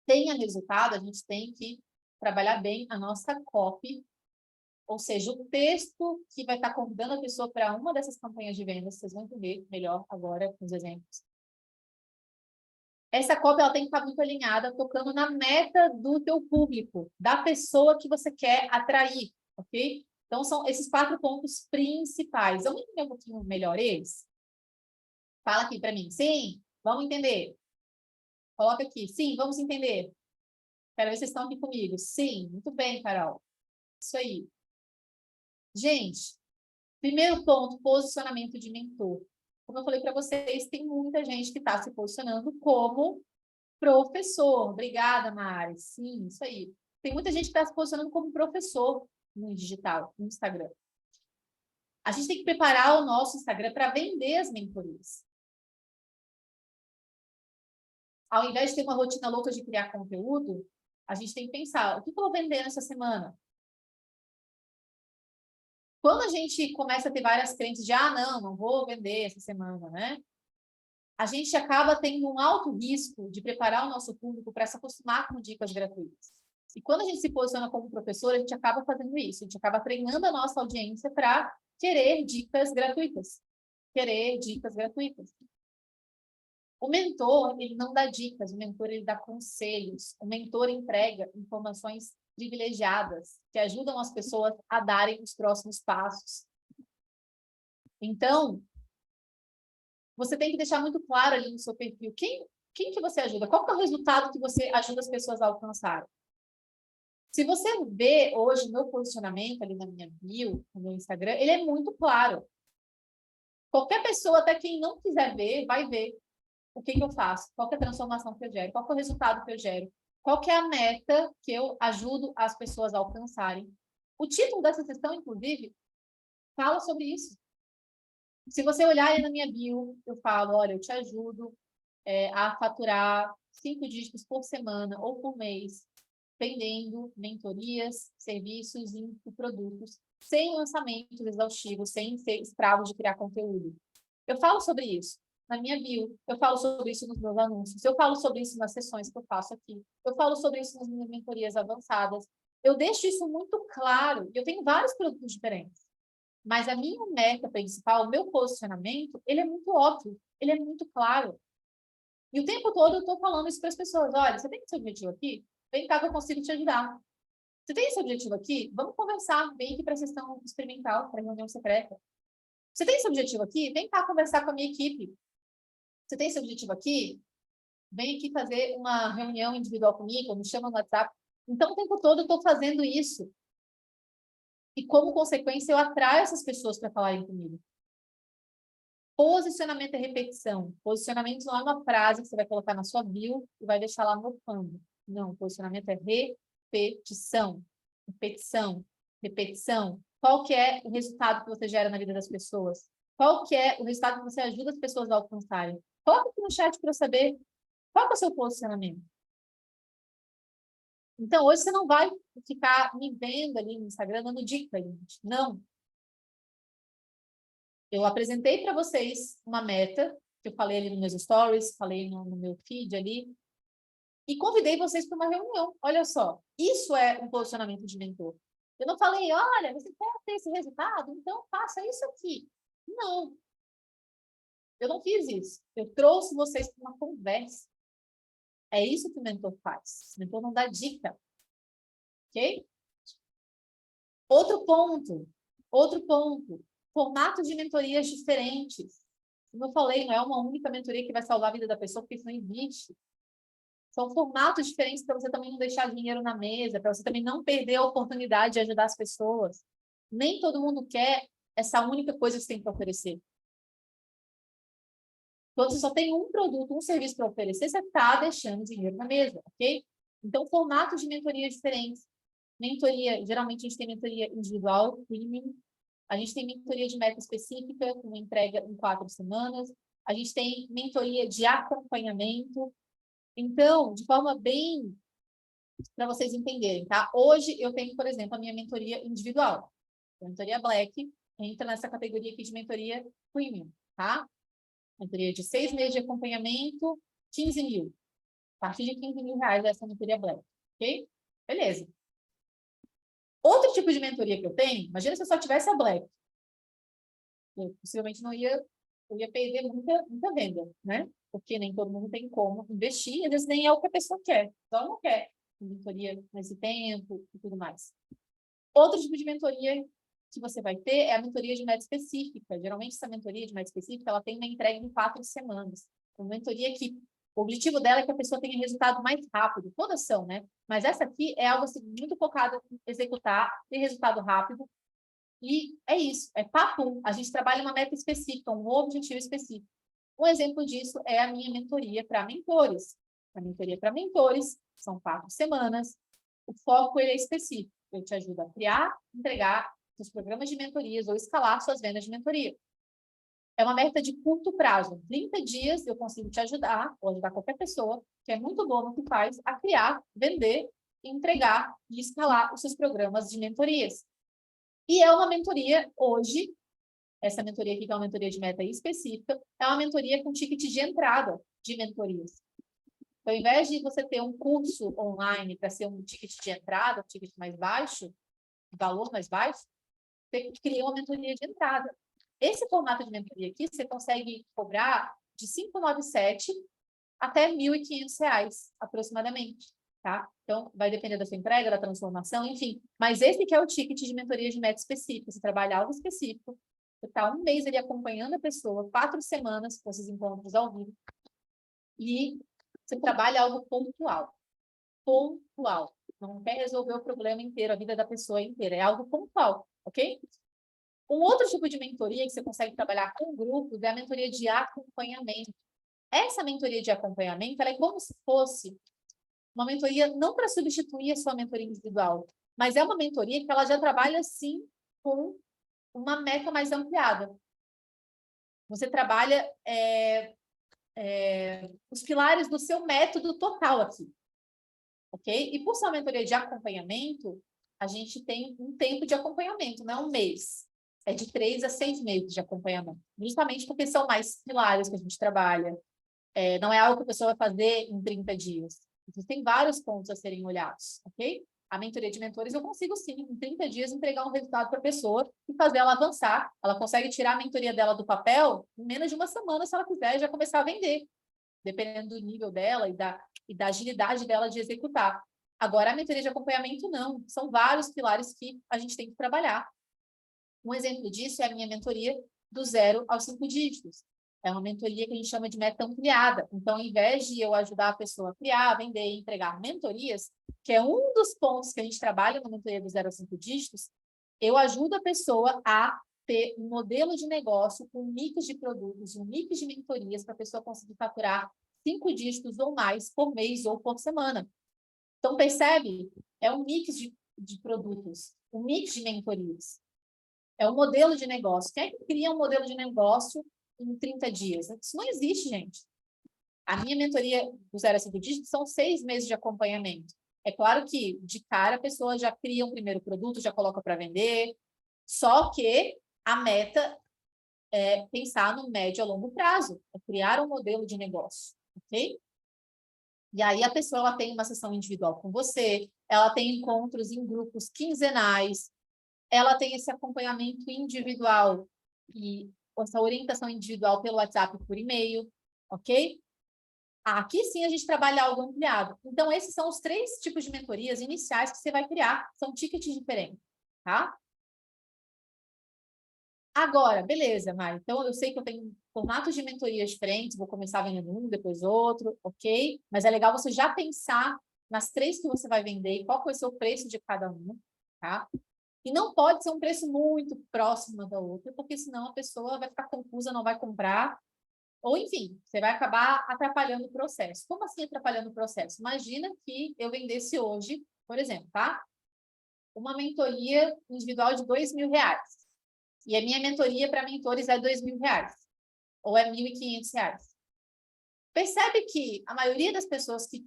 tenha resultado, a gente tem que trabalhar bem a nossa copy, ou seja, o texto que vai estar convidando a pessoa para uma dessas campanhas de venda, vocês vão entender melhor agora com os exemplos. Essa copy ela tem que estar muito alinhada, tocando na meta do teu público, da pessoa que você quer atrair, ok? Então, são esses 4 pontos principais. Vamos entender um pouquinho melhor eles? Fala aqui para mim. Sim, vamos entender. Coloca aqui. Sim, vamos entender. Quero ver se vocês estão aqui comigo. Sim, muito bem, Carol. Isso aí. Gente, primeiro ponto, posicionamento de mentor. Como eu falei para vocês, tem muita gente que está se posicionando como professor. Obrigada, Mari. Sim, isso aí. Tem muita gente que está se posicionando como professor no digital, no Instagram. A gente tem que preparar o nosso Instagram para vender as mentorias. Ao invés de ter uma rotina louca de criar conteúdo, a gente tem que pensar, o que eu vou vender nessa semana? Quando a gente começa a ter várias crenças de, não vou vender essa semana, né? A gente acaba tendo um alto risco de preparar o nosso público para se acostumar com dicas gratuitas. E quando a gente se posiciona como professor, a gente acaba fazendo isso, a gente acaba treinando a nossa audiência para querer dicas gratuitas. O mentor, ele não dá dicas, o mentor, ele dá conselhos. O mentor entrega informações privilegiadas que ajudam as pessoas a darem os próximos passos. Então, você tem que deixar muito claro ali no seu perfil quem que você ajuda, qual que é o resultado que você ajuda as pessoas a alcançar. Se você vê hoje o meu posicionamento ali na minha bio, no meu Instagram, ele é muito claro. Qualquer pessoa, até quem não quiser ver, vai ver o que eu faço, qual que é a transformação que eu gero, qual que é o resultado que eu gero, qual que é a meta que eu ajudo as pessoas a alcançarem. O título dessa sessão, inclusive, fala sobre isso. Se você olhar aí na minha bio, eu falo, olha, eu te ajudo a faturar 5 dígitos por semana ou por mês, vendendo mentorias, serviços e produtos, sem lançamentos exaustivos, sem ser escravo de criar conteúdo. Eu falo sobre isso na minha bio, eu falo sobre isso nos meus anúncios, eu falo sobre isso nas sessões que eu faço aqui, eu falo sobre isso nas minhas mentorias avançadas. Eu deixo isso muito claro, e eu tenho vários produtos diferentes. Mas a minha meta principal, o meu posicionamento, ele é muito óbvio, ele é muito claro. E o tempo todo eu estou falando isso para as pessoas. Olha, você tem esse objetivo aqui? Vem cá que eu consigo te ajudar. Você tem esse objetivo aqui? Vamos conversar. Vem aqui para a sessão experimental, para a reunião secreta. Você tem esse objetivo aqui? Vem cá conversar com a minha equipe. Você tem esse objetivo aqui? Vem aqui fazer uma reunião individual comigo, me chama no WhatsApp. Então, o tempo todo eu estou fazendo isso. E, como consequência, eu atraio essas pessoas para falarem comigo. Posicionamento é repetição. Posicionamento não é uma frase que você vai colocar na sua bio e vai deixar lá no fundo. Não, posicionamento é repetição. Repetição. Repetição. Qual que é o resultado que você gera na vida das pessoas? Qual que é o resultado que você ajuda as pessoas a alcançarem? Coloca aqui no chat para eu saber qual que é o seu posicionamento. Então, hoje você não vai ficar me vendo ali no Instagram dando dica, gente. Não. Eu apresentei para vocês uma meta, que eu falei ali nos meus stories, falei no meu feed ali, e convidei vocês para uma reunião. Olha só, isso é um posicionamento de mentor. Eu não falei, olha, você quer ter esse resultado? Então faça isso aqui. Não. Eu não fiz isso. Eu trouxe vocês para uma conversa. É isso que o mentor faz. O mentor não dá dica. Ok? Outro ponto. Formatos de mentorias diferentes. Como eu falei, não é uma única mentoria que vai salvar a vida da pessoa, porque isso não existe. São formatos diferentes para você também não deixar dinheiro na mesa, para você também não perder a oportunidade de ajudar as pessoas. Nem todo mundo quer essa única coisa que você tem para oferecer. Quando você só tem um produto, um serviço para oferecer, você está deixando dinheiro na mesa, ok? Então, formatos de mentoria diferentes. Mentoria, geralmente a gente tem mentoria individual, premium. A gente tem mentoria de meta específica, com uma entrega em 4 semanas. A gente tem mentoria de acompanhamento. Então, de forma bem para vocês entenderem, tá? Hoje eu tenho, por exemplo, a minha mentoria individual. A mentoria Black entra nessa categoria aqui de mentoria premium, tá? Mentoria de 6 meses de acompanhamento, 15 mil. A partir de 15 mil reais essa mentoria Black, ok? Beleza. Outro tipo de mentoria que eu tenho, imagina se eu só tivesse a Black. Eu possivelmente não ia, eu ia perder muita venda, né? Porque nem todo mundo tem como investir, às vezes nem é o que a pessoa quer. Então, não quer mentoria nesse tempo e tudo mais. Outro tipo de mentoria que você vai ter é a mentoria de meta específica. Geralmente, essa mentoria de meta específica, ela tem uma entrega em 4 semanas. Uma mentoria que o objetivo dela é que a pessoa tenha resultado mais rápido. Todas são, né? Mas essa aqui é algo assim, muito focado em executar, ter resultado rápido. E é isso, é papum. A gente trabalha uma meta específica, um objetivo específico. Um exemplo disso é a minha mentoria para mentores. A mentoria para mentores são 4 semanas. O foco ele é específico. Eu te ajudo a criar, entregar seus programas de mentorias ou escalar suas vendas de mentoria. É uma meta de curto prazo. 30 dias eu consigo te ajudar, ou ajudar qualquer pessoa que é muito boa no que faz, a criar, vender, entregar e escalar os seus programas de mentorias. E é uma mentoria hoje, essa mentoria aqui, que é uma mentoria de meta específica, é uma mentoria com ticket de entrada de mentorias. Então, ao invés de você ter um curso online para ser um ticket de entrada, um ticket mais baixo, valor mais baixo, você cria uma mentoria de entrada. Esse formato de mentoria aqui, você consegue cobrar de 597 até R$ 1.500, aproximadamente. Tá? Então, vai depender da sua entrega, da transformação, enfim. Mas esse que é o ticket de mentoria de meta específica. Você trabalha algo específico, você está um mês ali acompanhando a pessoa, 4 semanas com esses encontros ao vivo, e você trabalha algo pontual. Pontual. Não quer resolver o problema inteiro, a vida da pessoa inteira. É algo pontual, ok? Um outro tipo de mentoria que você consegue trabalhar com grupos é a mentoria de acompanhamento. Essa mentoria de acompanhamento, ela é como se fosse uma mentoria não para substituir a sua mentoria individual, mas é uma mentoria que ela já trabalha, sim, com uma meta mais ampliada. Você trabalha os pilares do seu método total aqui, ok? E por ser uma mentoria de acompanhamento, a gente tem um tempo de acompanhamento, não é um mês. É de 3 a 6 meses de acompanhamento, justamente porque são mais pilares que a gente trabalha. Não é algo que a pessoa vai fazer em 30 dias. Existem vários pontos a serem olhados, ok? A mentoria de mentores, eu consigo, sim, em 30 dias, entregar um resultado para a pessoa e fazer ela avançar. Ela consegue tirar a mentoria dela do papel em menos de uma semana, se ela quiser, já começar a vender, dependendo do nível dela e da agilidade dela de executar. Agora, a mentoria de acompanhamento, não. São vários pilares que a gente tem que trabalhar. Um exemplo disso é a minha mentoria do 0 aos 5 dígitos. É uma mentoria que a gente chama de meta ampliada. Então, ao invés de eu ajudar a pessoa a criar, vender e entregar mentorias, que é um dos pontos que a gente trabalha na mentoria do 0 aos 5 dígitos, eu ajudo a pessoa a ter um modelo de negócio, um mix de produtos, um mix de mentorias para a pessoa conseguir faturar 5 dígitos ou mais por mês ou por semana. Então, percebe? É um mix de produtos, um mix de mentorias. É um modelo de negócio. Quem é que cria um modelo de negócio em 30 dias? Isso não existe, gente. A minha mentoria do 0 a 5 dígitos são 6 meses de acompanhamento. É claro que, de cara, a pessoa já cria um primeiro produto, já coloca para vender, só que a meta é pensar no médio a longo prazo, é criar um modelo de negócio, ok? E aí a pessoa ela tem uma sessão individual com você, ela tem encontros em grupos quinzenais, ela tem esse acompanhamento individual e essa orientação individual pelo WhatsApp e por e-mail, ok? Aqui sim a gente trabalha algo ampliado. Então, esses são os 3 tipos de mentorias iniciais que você vai criar. São tickets diferentes, tá? Agora, beleza, Mai. Então, eu sei que eu tenho formatos de mentorias diferentes, vou começar vendendo um, depois outro, ok? Mas é legal você já pensar nas 3 que você vai vender e qual vai ser o preço de cada uma, tá? E não pode ser um preço muito próximo uma da outra, porque senão a pessoa vai ficar confusa, não vai comprar, ou enfim, você vai acabar atrapalhando o processo. Como assim atrapalhando o processo? Imagina que eu vendesse hoje, por exemplo, tá? Uma mentoria individual de R$ 2.000. E a minha mentoria para mentores é R$ 2.000, ou é R$ 1.500. Percebe que a maioria das pessoas que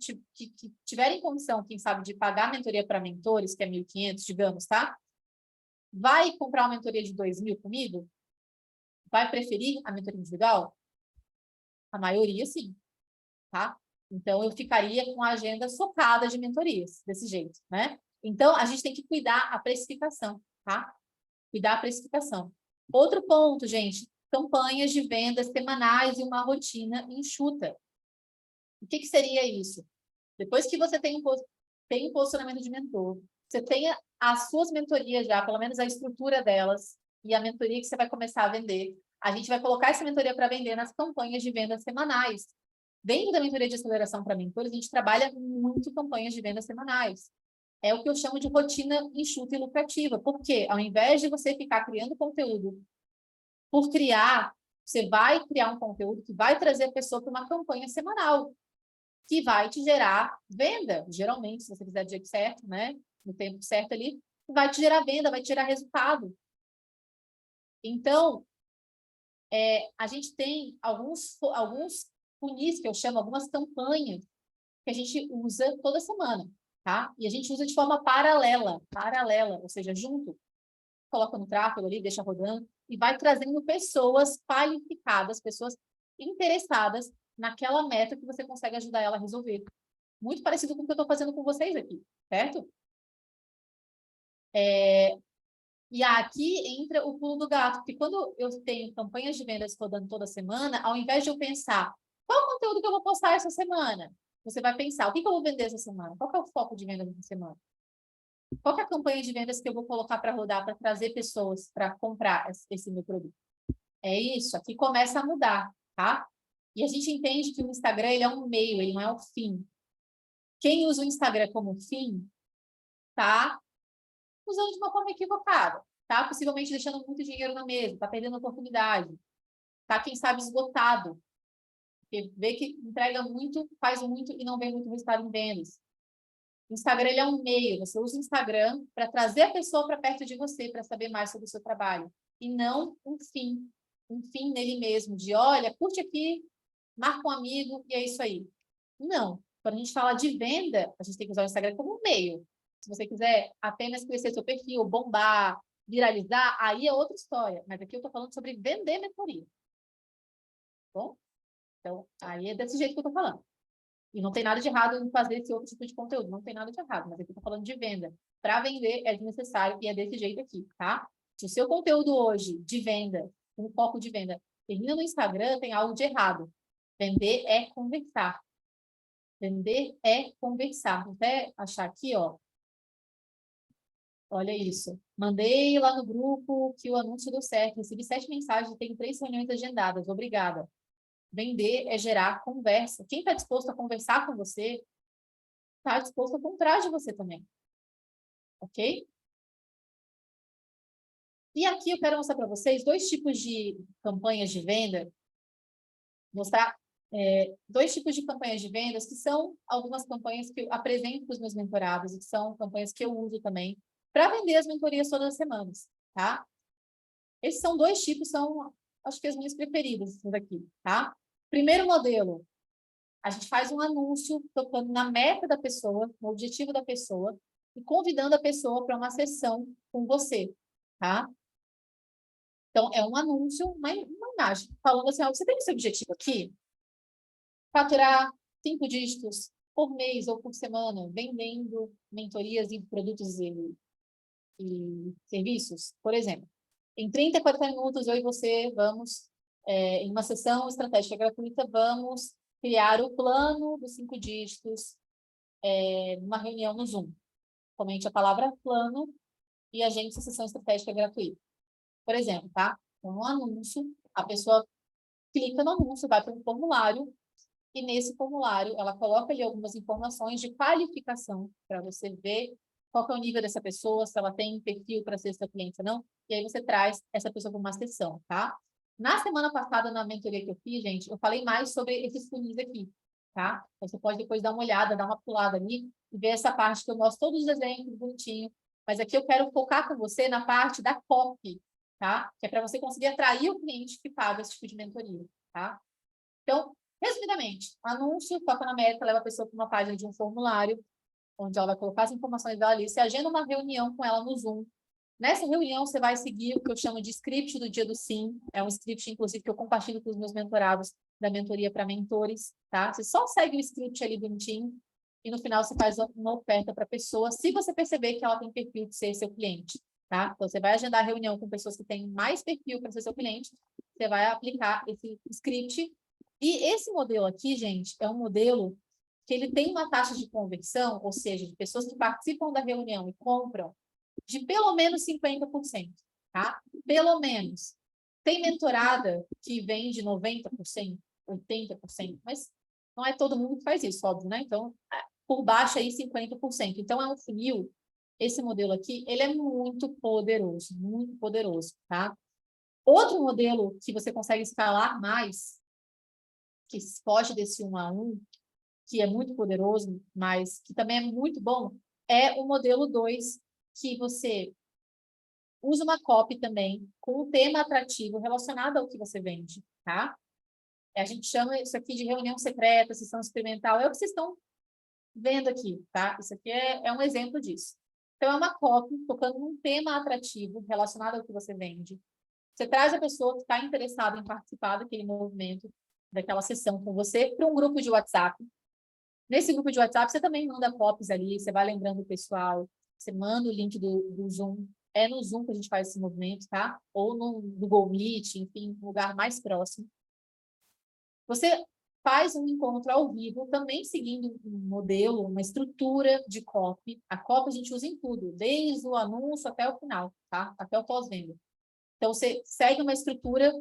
tiverem condição, quem sabe, de pagar a mentoria para mentores, que é 1.500, digamos, tá? Vai comprar uma mentoria de 2.000 comigo? Vai preferir a mentoria individual? A maioria, sim, tá? Então, eu ficaria com a agenda socada de mentorias, desse jeito, né? Então, a gente tem que cuidar a precificação, tá? Cuidar a precificação. Outro ponto, gente, campanhas de vendas semanais e uma rotina enxuta. O que seria isso? Depois que você tem um posicionamento de mentor, você tenha as suas mentorias já, pelo menos a estrutura delas, e a mentoria que você vai começar a vender. A gente vai colocar essa mentoria para vender nas campanhas de vendas semanais. Dentro da mentoria de aceleração para mentores, a gente trabalha muito campanhas de vendas semanais. É o que eu chamo de rotina enxuta e lucrativa. Porque, ao invés de você ficar criando conteúdo por criar, você vai criar um conteúdo que vai trazer a pessoa para uma campanha semanal, que vai te gerar venda. Geralmente, se você fizer do jeito certo, né? No tempo certo ali, vai te gerar venda, vai te gerar resultado. Então, a gente tem alguns funis, que eu chamo, algumas campanhas, que a gente usa toda semana, tá? E a gente usa de forma paralela, ou seja, junto. Coloca no tráfego ali, deixa rodando, e vai trazendo pessoas qualificadas, pessoas interessadas naquela meta que você consegue ajudar ela a resolver. Muito parecido com o que eu estou fazendo com vocês aqui, certo? E aqui entra o pulo do gato, porque quando eu tenho campanhas de vendas rodando toda semana, ao invés de eu pensar qual o conteúdo que eu vou postar essa semana, você vai pensar o que eu vou vender essa semana, qual que é o foco de vendas essa semana, qual que é a campanha de vendas que eu vou colocar para rodar, para trazer pessoas para comprar esse meu produto. É isso, aqui começa a mudar, tá? E a gente entende que o Instagram ele é um meio, ele não é o fim. Quem usa o Instagram como fim, tá usando de uma forma equivocada, tá? Possivelmente deixando muito dinheiro na mesa, tá perdendo oportunidade, tá, quem sabe, esgotado, porque vê que entrega muito, faz muito e não vê muito resultado em vendas. O Instagram ele é um meio, você usa o Instagram para trazer a pessoa para perto de você, para saber mais sobre o seu trabalho, e não um fim nele mesmo, de olha, curte aqui, marca um amigo e é isso aí. Não, quando a gente fala de venda, a gente tem que usar o Instagram como um meio. Se você quiser apenas crescer seu perfil, bombar, viralizar, aí é outra história. Mas aqui eu estou falando sobre vender mentoria. Bom? Então, aí é desse jeito que eu estou falando. E não tem nada de errado em fazer esse outro tipo de conteúdo, não tem nada de errado, mas aqui eu estou falando de venda. Para vender é desnecessário e é desse jeito aqui, tá? Se o seu conteúdo hoje de venda, um foco de venda, termina no Instagram, tem algo de errado. Vender é conversar. Vender é conversar. Vou até achar aqui, ó. Olha isso. Mandei lá no grupo que o anúncio deu certo. Recebi 7 mensagens, tenho 3 reuniões agendadas. Obrigada. Vender é gerar conversa. Quem está disposto a conversar com você, está disposto a comprar de você também. Ok? E aqui eu quero mostrar para vocês dois tipos de campanhas de venda. Mostrar dois tipos de campanhas de vendas, que são algumas campanhas que eu apresento para os meus mentorados, e que são campanhas que eu uso também para vender as mentorias todas as semanas, tá? Esses são dois tipos, são, acho que as minhas preferidas, essas aqui, tá? Primeiro modelo, a gente faz um anúncio tocando na meta da pessoa, no objetivo da pessoa, e convidando a pessoa para uma sessão com você, tá? Então, é um anúncio, uma imagem, falando assim, ó, você tem esse objetivo aqui? Faturar 5 dígitos por mês ou por semana, vendendo mentorias e produtos e serviços, por exemplo. Em 30, 40 minutos, eu e você vamos, em uma sessão estratégica gratuita, vamos criar o plano dos 5 dígitos numa reunião no Zoom. Comente a palavra plano e agende essa sessão estratégica gratuita. Por exemplo, tá? Um anúncio, a pessoa clica no anúncio, vai para um formulário, e nesse formulário ela coloca ali algumas informações de qualificação para você ver qual que é o nível dessa pessoa, se ela tem perfil para ser sua cliente ou não, e aí você traz essa pessoa para uma sessão, tá? Na semana passada, na mentoria que eu fiz, gente, eu falei mais sobre esses funis aqui, tá? Você pode depois dar uma olhada, dar uma pulada ali e ver essa parte que eu mostro todos os exemplos bonitinho, mas aqui eu quero focar com você na parte da copy, tá? Que é para você conseguir atrair o cliente que paga esse tipo de mentoria, tá? Então, resumidamente, anúncio, toca na meta, leva a pessoa para uma página de um formulário, onde ela vai colocar as informações dela ali, você agenda uma reunião com ela no Zoom. Nessa reunião, você vai seguir o que eu chamo de script do dia do sim. É um script, inclusive, que eu compartilho com os meus mentorados da mentoria para mentores, tá? Você só segue o script ali bonitinho e no final você faz uma oferta para a pessoa, se você perceber que ela tem perfil de ser seu cliente, tá? Então, você vai agendar a reunião com pessoas que têm mais perfil para ser seu cliente, você vai aplicar esse script. E esse modelo aqui, gente, é um modelo que ele tem uma taxa de conversão, ou seja, de pessoas que participam da reunião e compram, de pelo menos 50%, tá? Pelo menos. Tem mentorada que vende 90%, 80%, mas não é todo mundo que faz isso, óbvio, né? Então, por baixo aí 50%. Então, é um funil, esse modelo aqui, ele é muito poderoso, tá? Outro modelo que você consegue escalar mais, que foge desse 1 a 1, que é muito poderoso, mas que também é muito bom, é o modelo 2, que você usa uma copy também com um tema atrativo relacionado ao que você vende, tá? A gente chama isso aqui de reunião secreta, sessão experimental, é o que vocês estão vendo aqui, tá? Isso aqui é um exemplo disso. Então, é uma copy tocando num tema atrativo relacionado ao que você vende. Você traz a pessoa que está interessada em participar daquele movimento, daquela sessão com você, para um grupo de WhatsApp. Nesse grupo de WhatsApp, você também manda copies ali, você vai lembrando o pessoal, você manda o link do Zoom. É no Zoom que a gente faz esse movimento, tá? Ou no Google Meet, enfim, um lugar mais próximo. Você faz um encontro ao vivo, também seguindo um modelo, uma estrutura de copy. A copy a gente usa em tudo, desde o anúncio até o final, tá? Até o pós-venda. Então, você segue uma estrutura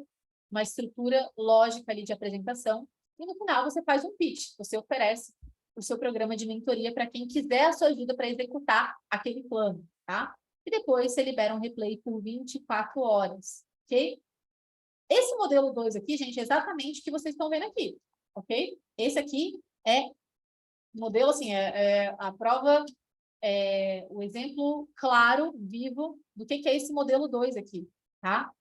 lógica ali de apresentação, e no final você faz um pitch, você oferece o seu programa de mentoria para quem quiser a sua ajuda para executar aquele plano, tá? E depois você libera um replay por 24 horas, ok? Esse modelo 2 aqui, gente, é exatamente o que vocês estão vendo aqui, ok? Esse aqui é modelo, assim, a prova, o exemplo claro, vivo, do que é esse modelo 2 aqui, tá?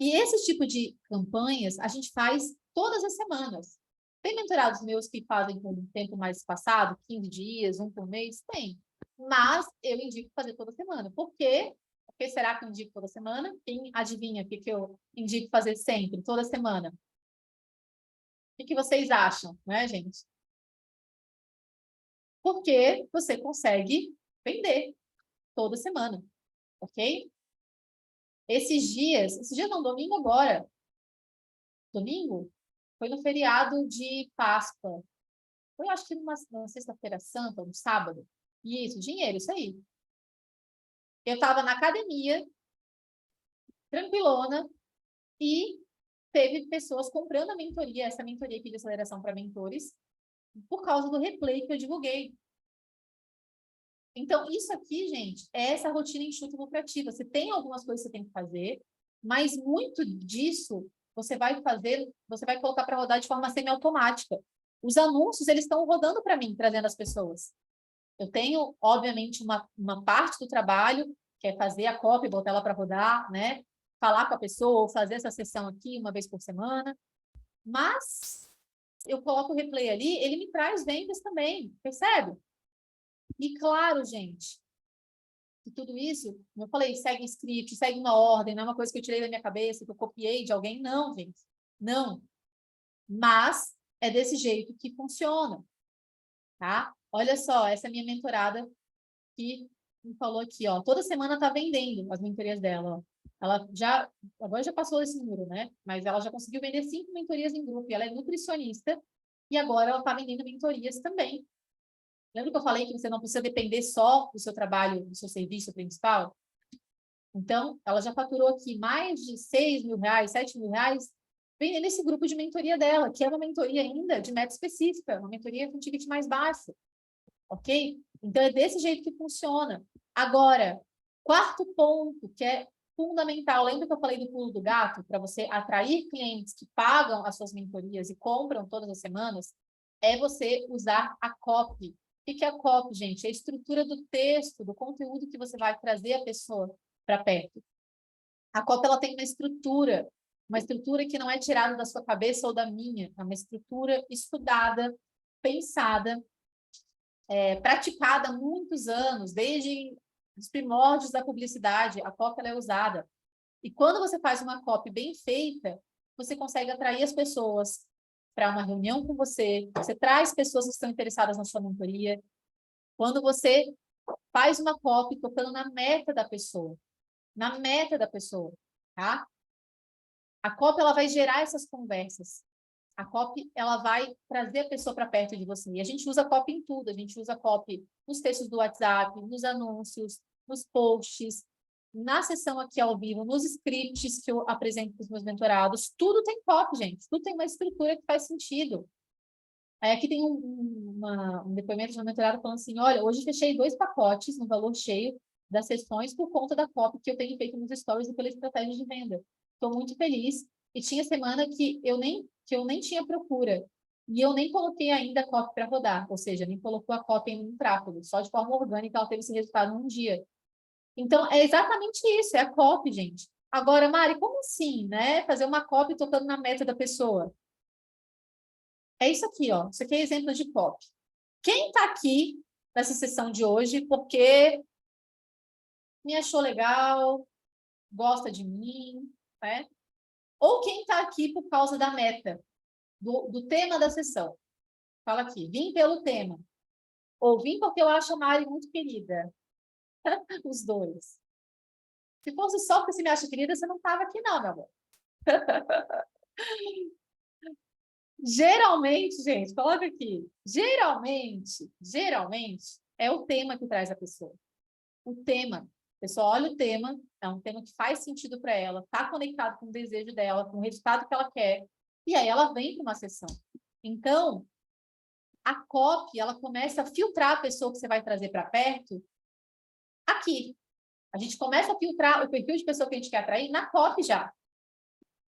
E esse tipo de campanhas a gente faz todas as semanas. Tem mentorados meus que fazem com um tempo mais espaçado, 15 dias, um por mês? Tem. Mas eu indico fazer toda semana. Por quê? Porque será que eu indico toda semana? Quem adivinha o que eu indico fazer sempre, toda semana? O que vocês acham, né, gente? Porque você consegue vender toda semana, ok? Esses dias não, domingo agora. Domingo? Foi no feriado de Páscoa. Foi, acho que numa sexta-feira santa, no sábado. Isso, dinheiro, isso aí. Eu estava na academia, tranquilona, e teve pessoas comprando a mentoria, essa mentoria aqui de aceleração para mentores, por causa do replay que eu divulguei. Então, isso aqui, gente, é essa rotina enxuta e lucrativa. Você tem algumas coisas que você tem que fazer, mas muito disso você vai fazer, você vai colocar para rodar de forma semiautomática. Os anúncios, eles estão rodando para mim, trazendo as pessoas. Eu tenho, obviamente, uma parte do trabalho, que é fazer a copy, botar ela para rodar, né? Falar com a pessoa, ou fazer essa sessão aqui uma vez por semana. Mas eu coloco o replay ali, ele me traz vendas também, percebe? E claro, gente, que tudo isso, como eu falei, segue script, segue uma ordem, não é uma coisa que eu tirei da minha cabeça, que eu copiei de alguém, não, gente. Não. Mas é desse jeito que funciona, tá? Olha só, essa é minha mentorada que me falou aqui, ó, toda semana tá vendendo as mentorias dela, ó. Ela já, agora já passou esse número, né? Mas ela já conseguiu vender 5 mentorias em grupo, e ela é nutricionista, e agora ela tá vendendo mentorias também. Lembra que eu falei que você não precisa depender só do seu trabalho, do seu serviço principal? Então, ela já faturou aqui mais de 6 mil reais, 7 mil reais, vendendo esse grupo de mentoria dela, que é uma mentoria ainda de meta específica, uma mentoria com ticket mais baixo, ok? Então, é desse jeito que funciona. Agora, quarto ponto, que é fundamental, lembra que eu falei do pulo do gato? Para você atrair clientes que pagam as suas mentorias e compram todas as semanas, é você usar a copy. O que é a copy, gente? É a estrutura do texto, do conteúdo que você vai trazer a pessoa para perto. A copy, ela tem uma estrutura que não é tirada da sua cabeça ou da minha, é uma estrutura estudada, pensada, praticada há muitos anos, desde os primórdios da publicidade, a copy ela é usada. E quando você faz uma copy bem feita, você consegue atrair as pessoas para uma reunião com você, você traz pessoas que estão interessadas na sua mentoria. Quando você faz uma copy tocando na meta da pessoa, tá? A copy, ela vai gerar essas conversas. A copy, ela vai trazer a pessoa para perto de você. E a gente usa copy em tudo. A gente usa copy nos textos do WhatsApp, nos anúncios, nos posts, na sessão aqui ao vivo, nos scripts que eu apresento para os meus mentorados. Tudo tem copy, gente. Tudo tem uma estrutura que faz sentido. Aí aqui tem um depoimento de uma mentorada falando assim, olha, hoje fechei 2 pacotes no valor cheio das sessões por conta da copy que eu tenho feito nos stories e pela estratégia de venda. Estou muito feliz. E tinha semana que eu nem tinha procura. E eu nem coloquei ainda a copy para rodar. Ou seja, nem colocou a copy em um tráfego. Só de forma orgânica ela teve esse resultado num dia. Então, é exatamente isso. É a copy, gente. Agora, Mari, como assim, né? Fazer uma copy tocando na meta da pessoa? É isso aqui, ó. Isso aqui é exemplo de copy. Quem está aqui nessa sessão de hoje porque me achou legal, gosta de mim, né? Ou quem está aqui por causa da meta, do tema da sessão. Fala aqui, vim pelo tema. Ou vim porque eu acho a Mari muito querida. Os dois. Se fosse só porque você me acha querida, você não estava aqui não, meu amor. Geralmente, gente, coloca aqui. Geralmente, é o tema que traz a pessoa. O tema. A pessoa olha o tema, é um tema que faz sentido para ela, está conectado com o desejo dela, com o resultado que ela quer, e aí ela vem para uma sessão. Então, a copy, ela começa a filtrar a pessoa que você vai trazer para perto aqui. A gente começa a filtrar o perfil de pessoa que a gente quer atrair na copy já.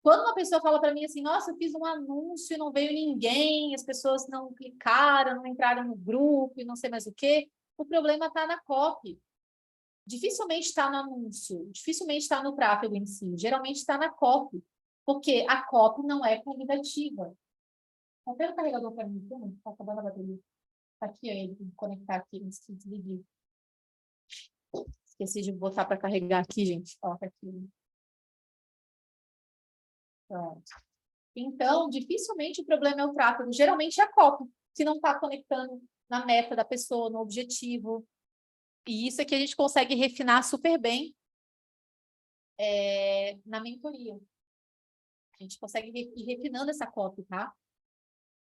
Quando uma pessoa fala para mim assim, nossa, eu fiz um anúncio e não veio ninguém, as pessoas não clicaram, não entraram no grupo e não sei mais o quê, o problema está na copy. Dificilmente está no anúncio, dificilmente está no tráfego em si, geralmente está na copy, porque a copy não é convidativa. Até o carregador para mim, está acabando a bateria. Está aqui, ele tem que conectar aqui, desliguei. Esqueci de botar para carregar aqui, gente. Ó, tá aqui. Pronto. Então, dificilmente o problema é o tráfego, geralmente é a copy, se não está conectando na meta da pessoa, no objetivo. E isso é que a gente consegue refinar super bem na mentoria. A gente consegue ir refinando essa copy, tá?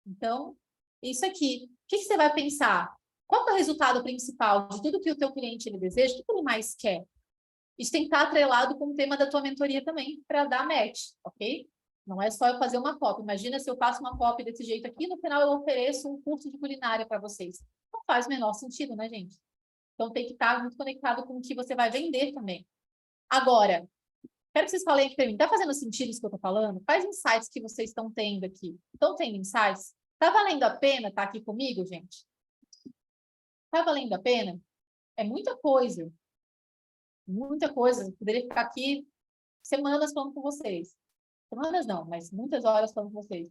Então, isso aqui. O que você vai pensar? Qual é o resultado principal de tudo que o teu cliente ele deseja? O que ele mais quer? Isso tem que estar atrelado com o tema da tua mentoria também, para dar match, ok? Não é só eu fazer uma copy. Imagina se eu faço uma copy desse jeito aqui, no final eu ofereço um curso de culinária para vocês. Não faz o menor sentido, né, gente? Então tem que estar muito conectado com o que você vai vender também. Agora, quero que vocês falem aqui para mim. Está fazendo sentido isso que eu estou falando? Quais insights que vocês estão tendo aqui? Estão tendo insights? Está valendo a pena estar aqui comigo, gente? Está valendo a pena? É muita coisa. Muita coisa. Eu poderia ficar aqui semanas falando com vocês. Semanas não, mas muitas horas falando com vocês.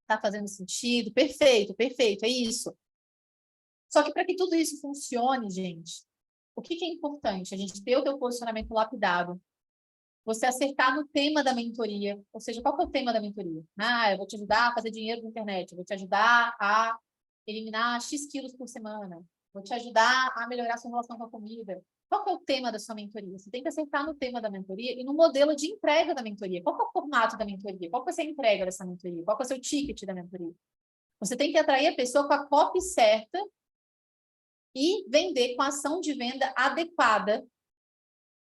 Está fazendo sentido? Perfeito, perfeito, é isso. Só que para que tudo isso funcione, gente, o que é importante? A gente ter o teu posicionamento lapidado, você acertar no tema da mentoria, ou seja, qual que é o tema da mentoria? Ah, eu vou te ajudar a fazer dinheiro na internet, eu vou te ajudar a eliminar X quilos por semana, vou te ajudar a melhorar sua relação com a comida. Qual que é o tema da sua mentoria? Você tem que acertar no tema da mentoria e no modelo de entrega da mentoria. Qual que é o formato da mentoria? Qual que vai ser a entrega dessa mentoria? Qual que vai ser o ticket da mentoria? Você tem que atrair a pessoa com a copy certa e vender com a ação de venda adequada,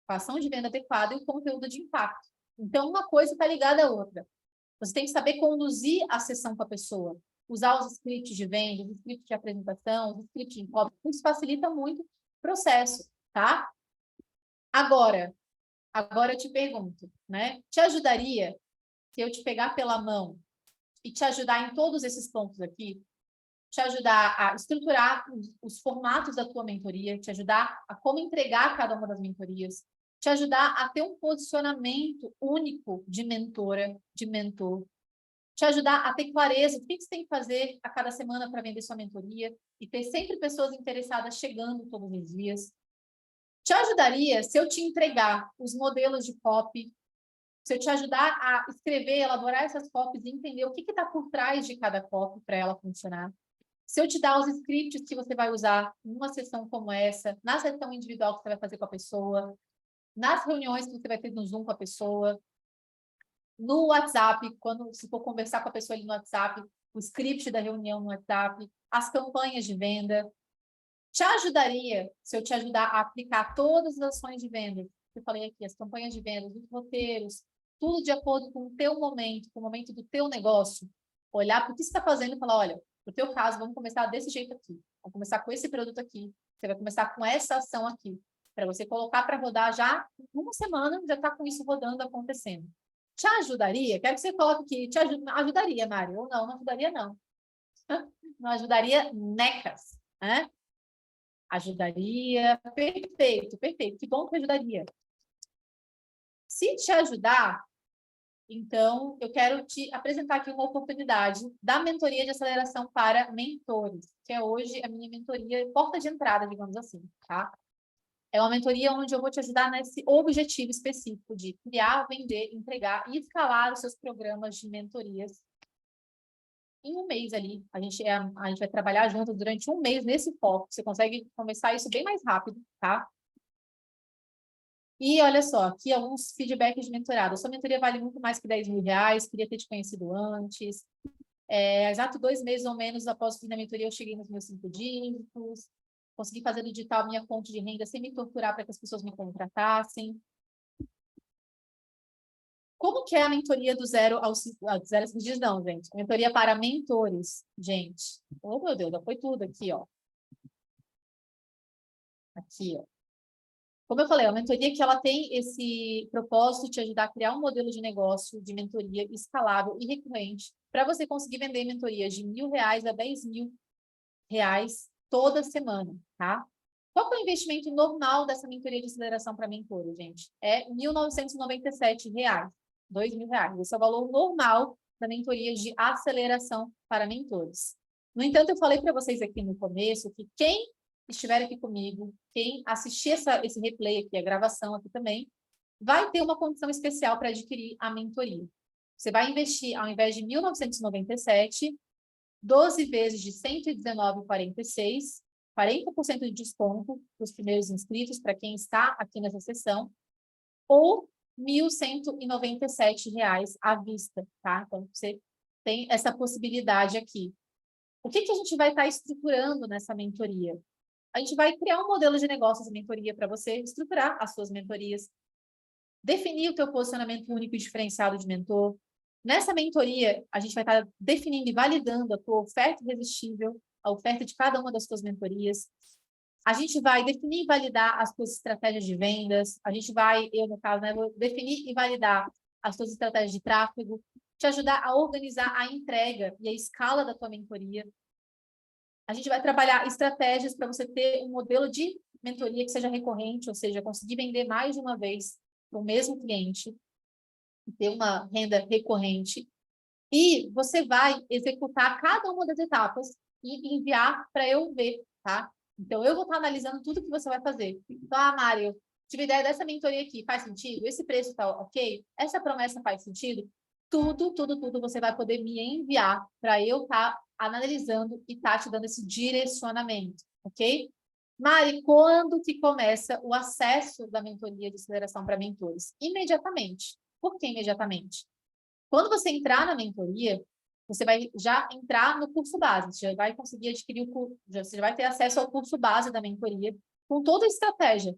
com a ação de venda adequada e o conteúdo de impacto. Então, uma coisa está ligada à outra. Você tem que saber conduzir a sessão com a pessoa, usar os scripts de venda, os scripts de apresentação, os scripts de copy, isso facilita muito o processo, tá? Agora eu te pergunto, né? Te ajudaria se eu te pegar pela mão e te ajudar em todos esses pontos aqui? Te ajudar a estruturar os formatos da tua mentoria, te ajudar a como entregar cada uma das mentorias, te ajudar a ter um posicionamento único de mentora, de mentor, te ajudar a ter clareza do que você tem que fazer a cada semana para vender sua mentoria e ter sempre pessoas interessadas chegando todos os dias. Te ajudaria se eu te entregar os modelos de copy, se eu te ajudar a escrever, elaborar essas copies e entender o que está por trás de cada copy para ela funcionar. Se eu te dar os scripts que você vai usar numa sessão como essa, na sessão individual que você vai fazer com a pessoa, nas reuniões que você vai ter no Zoom com a pessoa, no WhatsApp, quando se for conversar com a pessoa ali no WhatsApp, o script da reunião no WhatsApp, as campanhas de venda. Te ajudaria se eu te ajudar a aplicar todas as ações de venda? Eu falei aqui, as campanhas de venda, os roteiros, tudo de acordo com o teu momento, com o momento do teu negócio. Olhar para o que você está fazendo e falar, olha, no teu caso, vamos começar desse jeito aqui. Vamos começar com esse produto aqui. Você vai começar com essa ação aqui. Para você colocar para rodar já uma semana, já está com isso rodando, acontecendo. Te ajudaria? Quero que você coloque aqui. Ajudaria, Mário. Ou não, não ajudaria, não. Não ajudaria necas, né? Ajudaria. Perfeito, perfeito. Que bom que ajudaria. Se te ajudar, então, eu quero te apresentar aqui uma oportunidade da mentoria de aceleração para mentores, que é hoje a minha mentoria, porta de entrada, digamos assim, tá? É uma mentoria onde eu vou te ajudar nesse objetivo específico de criar, vender, entregar e escalar os seus programas de mentorias em um mês ali. A gente vai trabalhar junto durante um mês nesse foco. Você consegue começar isso bem mais rápido, tá? E olha só, aqui alguns feedbacks de mentorado. A sua mentoria vale muito mais que R$10.000, queria ter te conhecido antes. Exato 2 meses ou menos após o fim da mentoria, eu cheguei nos meus 5 dígitos. Consegui fazer do digital minha fonte de renda sem me torturar para que as pessoas me contratassem. Como que é a mentoria do 0 aos 5 dias? Não, gente. Mentoria para mentores, gente. Oh, meu Deus, já foi tudo aqui, ó. Aqui, ó. Como eu falei, a mentoria que ela tem esse propósito de te ajudar a criar um modelo de negócio de mentoria escalável e recorrente para você conseguir vender mentorias de R$1.000 a R$10.000 toda semana, tá? Qual que é o investimento normal dessa mentoria de aceleração para mentores, gente? É R$1.997, R$2.000. Esse é o valor normal da mentoria de aceleração para mentores. No entanto, eu falei para vocês aqui no começo que quem estiver aqui comigo, quem assistir esse replay aqui, a gravação aqui também, vai ter uma condição especial para adquirir a mentoria. Você vai investir, ao invés de R$1.997, 12 vezes de R$119,46, 40% de desconto para os primeiros inscritos, para quem está aqui nessa sessão, ou R$1.197 à vista, tá? Então, você tem essa possibilidade aqui. O que a gente vai estar estruturando nessa mentoria? a gente vai criar um modelo de negócios de mentoria para você estruturar as suas mentorias, definir o teu posicionamento único e diferenciado de mentor. Nessa mentoria, a gente vai estar definindo e validando a tua oferta irresistível, a oferta de cada uma das tuas mentorias. A gente vai definir e validar as tuas estratégias de vendas. A gente vai, eu no caso, né, vou definir e validar as tuas estratégias de tráfego, te ajudar a organizar a entrega e a escala da tua mentoria. A gente vai trabalhar estratégias para você ter um modelo de mentoria que seja recorrente, ou seja, conseguir vender mais de uma vez para o mesmo cliente, ter uma renda recorrente. E você vai executar cada uma das etapas e enviar para eu ver, tá? Então, eu vou estar analisando tudo que você vai fazer. Então, Mari, eu tive ideia dessa mentoria aqui, faz sentido? Esse preço está ok? Essa promessa faz sentido? Tudo você vai poder me enviar para eu estar analisando e estar te dando esse direcionamento, ok? Mari, quando que começa o acesso da mentoria de aceleração para mentores? Imediatamente. Por que imediatamente? Quando você entrar na mentoria, você vai já entrar no curso base, você já vai conseguir adquirir o curso, você já vai ter acesso ao curso base da mentoria, com toda a estratégia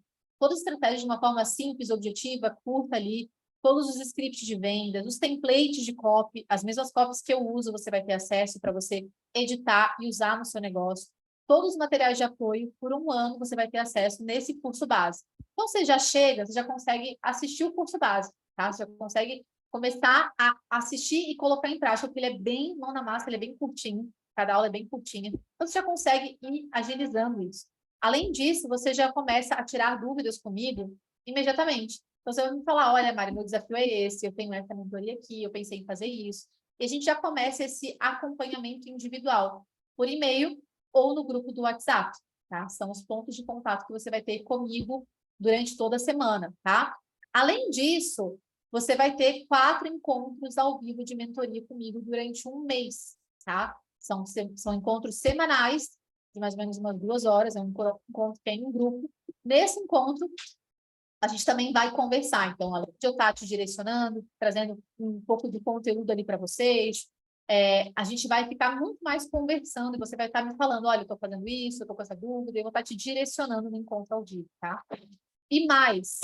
de uma forma simples, objetiva, curta ali, todos os scripts de vendas, os templates de copy, as mesmas copies que eu uso, você vai ter acesso para você editar e usar no seu negócio. Todos os materiais de apoio, por um ano, você vai ter acesso nesse curso base. Então, você já chega, você já consegue assistir o curso base, tá? Você já consegue começar a assistir e colocar em prática, porque ele é bem mão na massa, ele é bem curtinho, cada aula é bem curtinha. Então, você já consegue ir agilizando isso. Além disso, você já começa a tirar dúvidas comigo imediatamente. Então, você vai me falar, olha, Mari, meu desafio é esse, eu tenho essa mentoria aqui, eu pensei em fazer isso. E a gente já começa esse acompanhamento individual, por e-mail ou no grupo do WhatsApp, tá? São os pontos de contato que você vai ter comigo durante toda a semana, tá? Além disso, você vai ter 4 encontros ao vivo de mentoria comigo durante um mês, tá? São encontros semanais, de mais ou menos umas 2 horas, é um encontro que é em um grupo. Nesse encontro, a gente também vai conversar. Então, além de eu estar te direcionando, trazendo um pouco de conteúdo ali para vocês, a gente vai ficar muito mais conversando e você vai estar me falando, olha, eu estou fazendo isso, eu estou com essa dúvida, e eu vou estar te direcionando no encontro ao vivo, tá? E mais,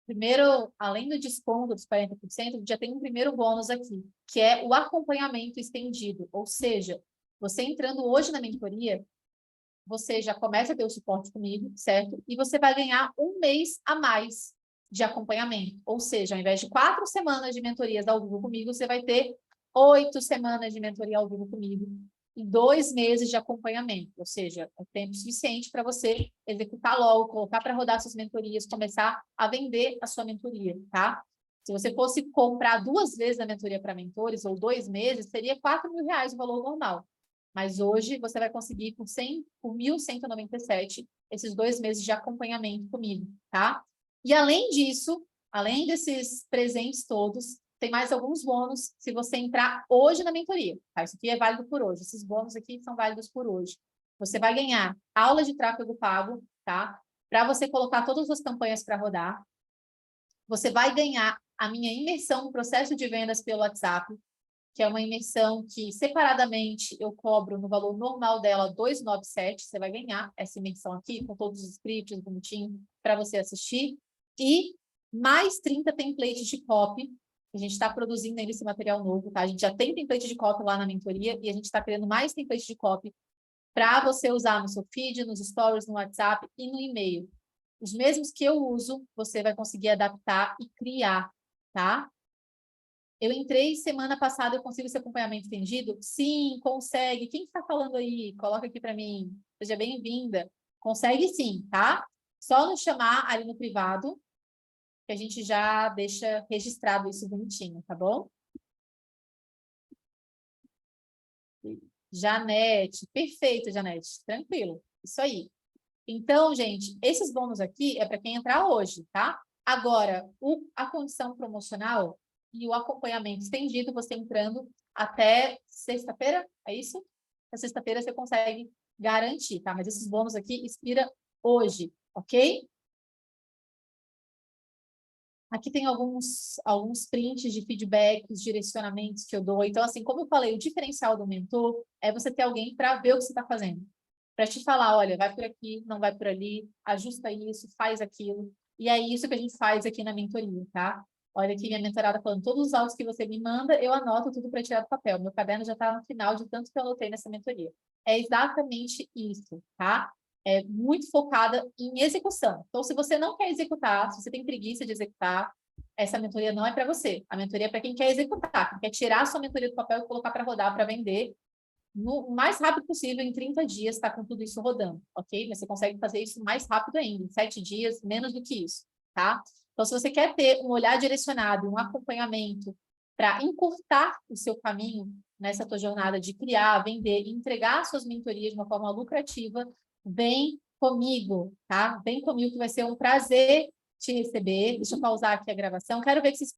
primeiro, além do desconto dos 40%, já tem um primeiro bônus aqui, que é o acompanhamento estendido. Ou seja, você entrando hoje na mentoria, você já começa a ter o suporte comigo, certo? E você vai ganhar um mês a mais de acompanhamento. Ou seja, ao invés de 4 semanas de mentorias ao vivo comigo, você vai ter 8 semanas de mentoria ao vivo comigo e 2 meses de acompanhamento. Ou seja, é tempo suficiente para você executar logo, colocar para rodar suas mentorias, começar a vender a sua mentoria, tá? Se você fosse comprar 2 vezes a mentoria para mentores, ou 2 meses, seria R$ 4.000 o valor normal. Mas hoje você vai conseguir por 1.197 esses 2 meses de acompanhamento comigo, tá? E além disso, além desses presentes todos, tem mais alguns bônus se você entrar hoje na mentoria, tá? Isso aqui é válido por hoje. Esses bônus aqui são válidos por hoje. Você vai ganhar aula de tráfego pago, tá? Para você colocar todas as campanhas para rodar. Você vai ganhar a minha imersão no processo de vendas pelo WhatsApp, que é uma imersão que, separadamente, eu cobro no valor normal dela, 297. Você vai ganhar essa imersão aqui, com todos os scripts bonitinho, para você assistir. E mais 30 templates de copy, que a gente está produzindo ainda esse material novo, tá? A gente já tem template de copy lá na mentoria, e a gente está criando mais templates de copy para você usar no seu feed, nos stories, no WhatsApp e no e-mail. Os mesmos que eu uso, você vai conseguir adaptar e criar, tá? Eu entrei semana passada, eu consigo esse acompanhamento estendido? Sim, consegue. Quem está falando aí? Coloca aqui para mim. Seja bem-vinda. Consegue sim, tá? Só nos chamar ali no privado, que a gente já deixa registrado isso bonitinho, tá bom? Janete, perfeito, Janete. Tranquilo. Isso aí. Então, gente, esses bônus aqui é para quem entrar hoje, tá? Agora, a condição promocional e o acompanhamento estendido, você entrando até sexta-feira, é isso? Até sexta-feira você consegue garantir, tá? Mas esses bônus aqui expira hoje, ok? Aqui tem alguns prints de feedbacks, direcionamentos que eu dou. Então, assim, como eu falei, o diferencial do mentor é você ter alguém para ver o que você está fazendo. para te falar, olha, vai por aqui, não vai por ali, ajusta isso, faz aquilo. E é isso que a gente faz aqui na mentoria, tá? Olha aqui minha mentorada falando, todos os autos que você me manda, eu anoto tudo para tirar do papel. Meu caderno já está no final de tanto que eu anotei nessa mentoria. É exatamente isso, tá? É muito focada em execução. Então, se você não quer executar, se você tem preguiça de executar, essa mentoria não é para você. A mentoria é para quem quer executar, quem quer tirar a sua mentoria do papel e colocar para rodar, para vender no mais rápido possível, em 30 dias, está com tudo isso rodando, ok? Mas você consegue fazer isso mais rápido ainda, em 7 dias, menos do que isso, tá? Então, se você quer ter um olhar direcionado, um acompanhamento para encurtar o seu caminho nessa tua jornada de criar, vender e entregar suas mentorias de uma forma lucrativa, vem comigo, tá? Vem comigo que vai ser um prazer te receber. Deixa eu pausar aqui a gravação. Quero ver que vocês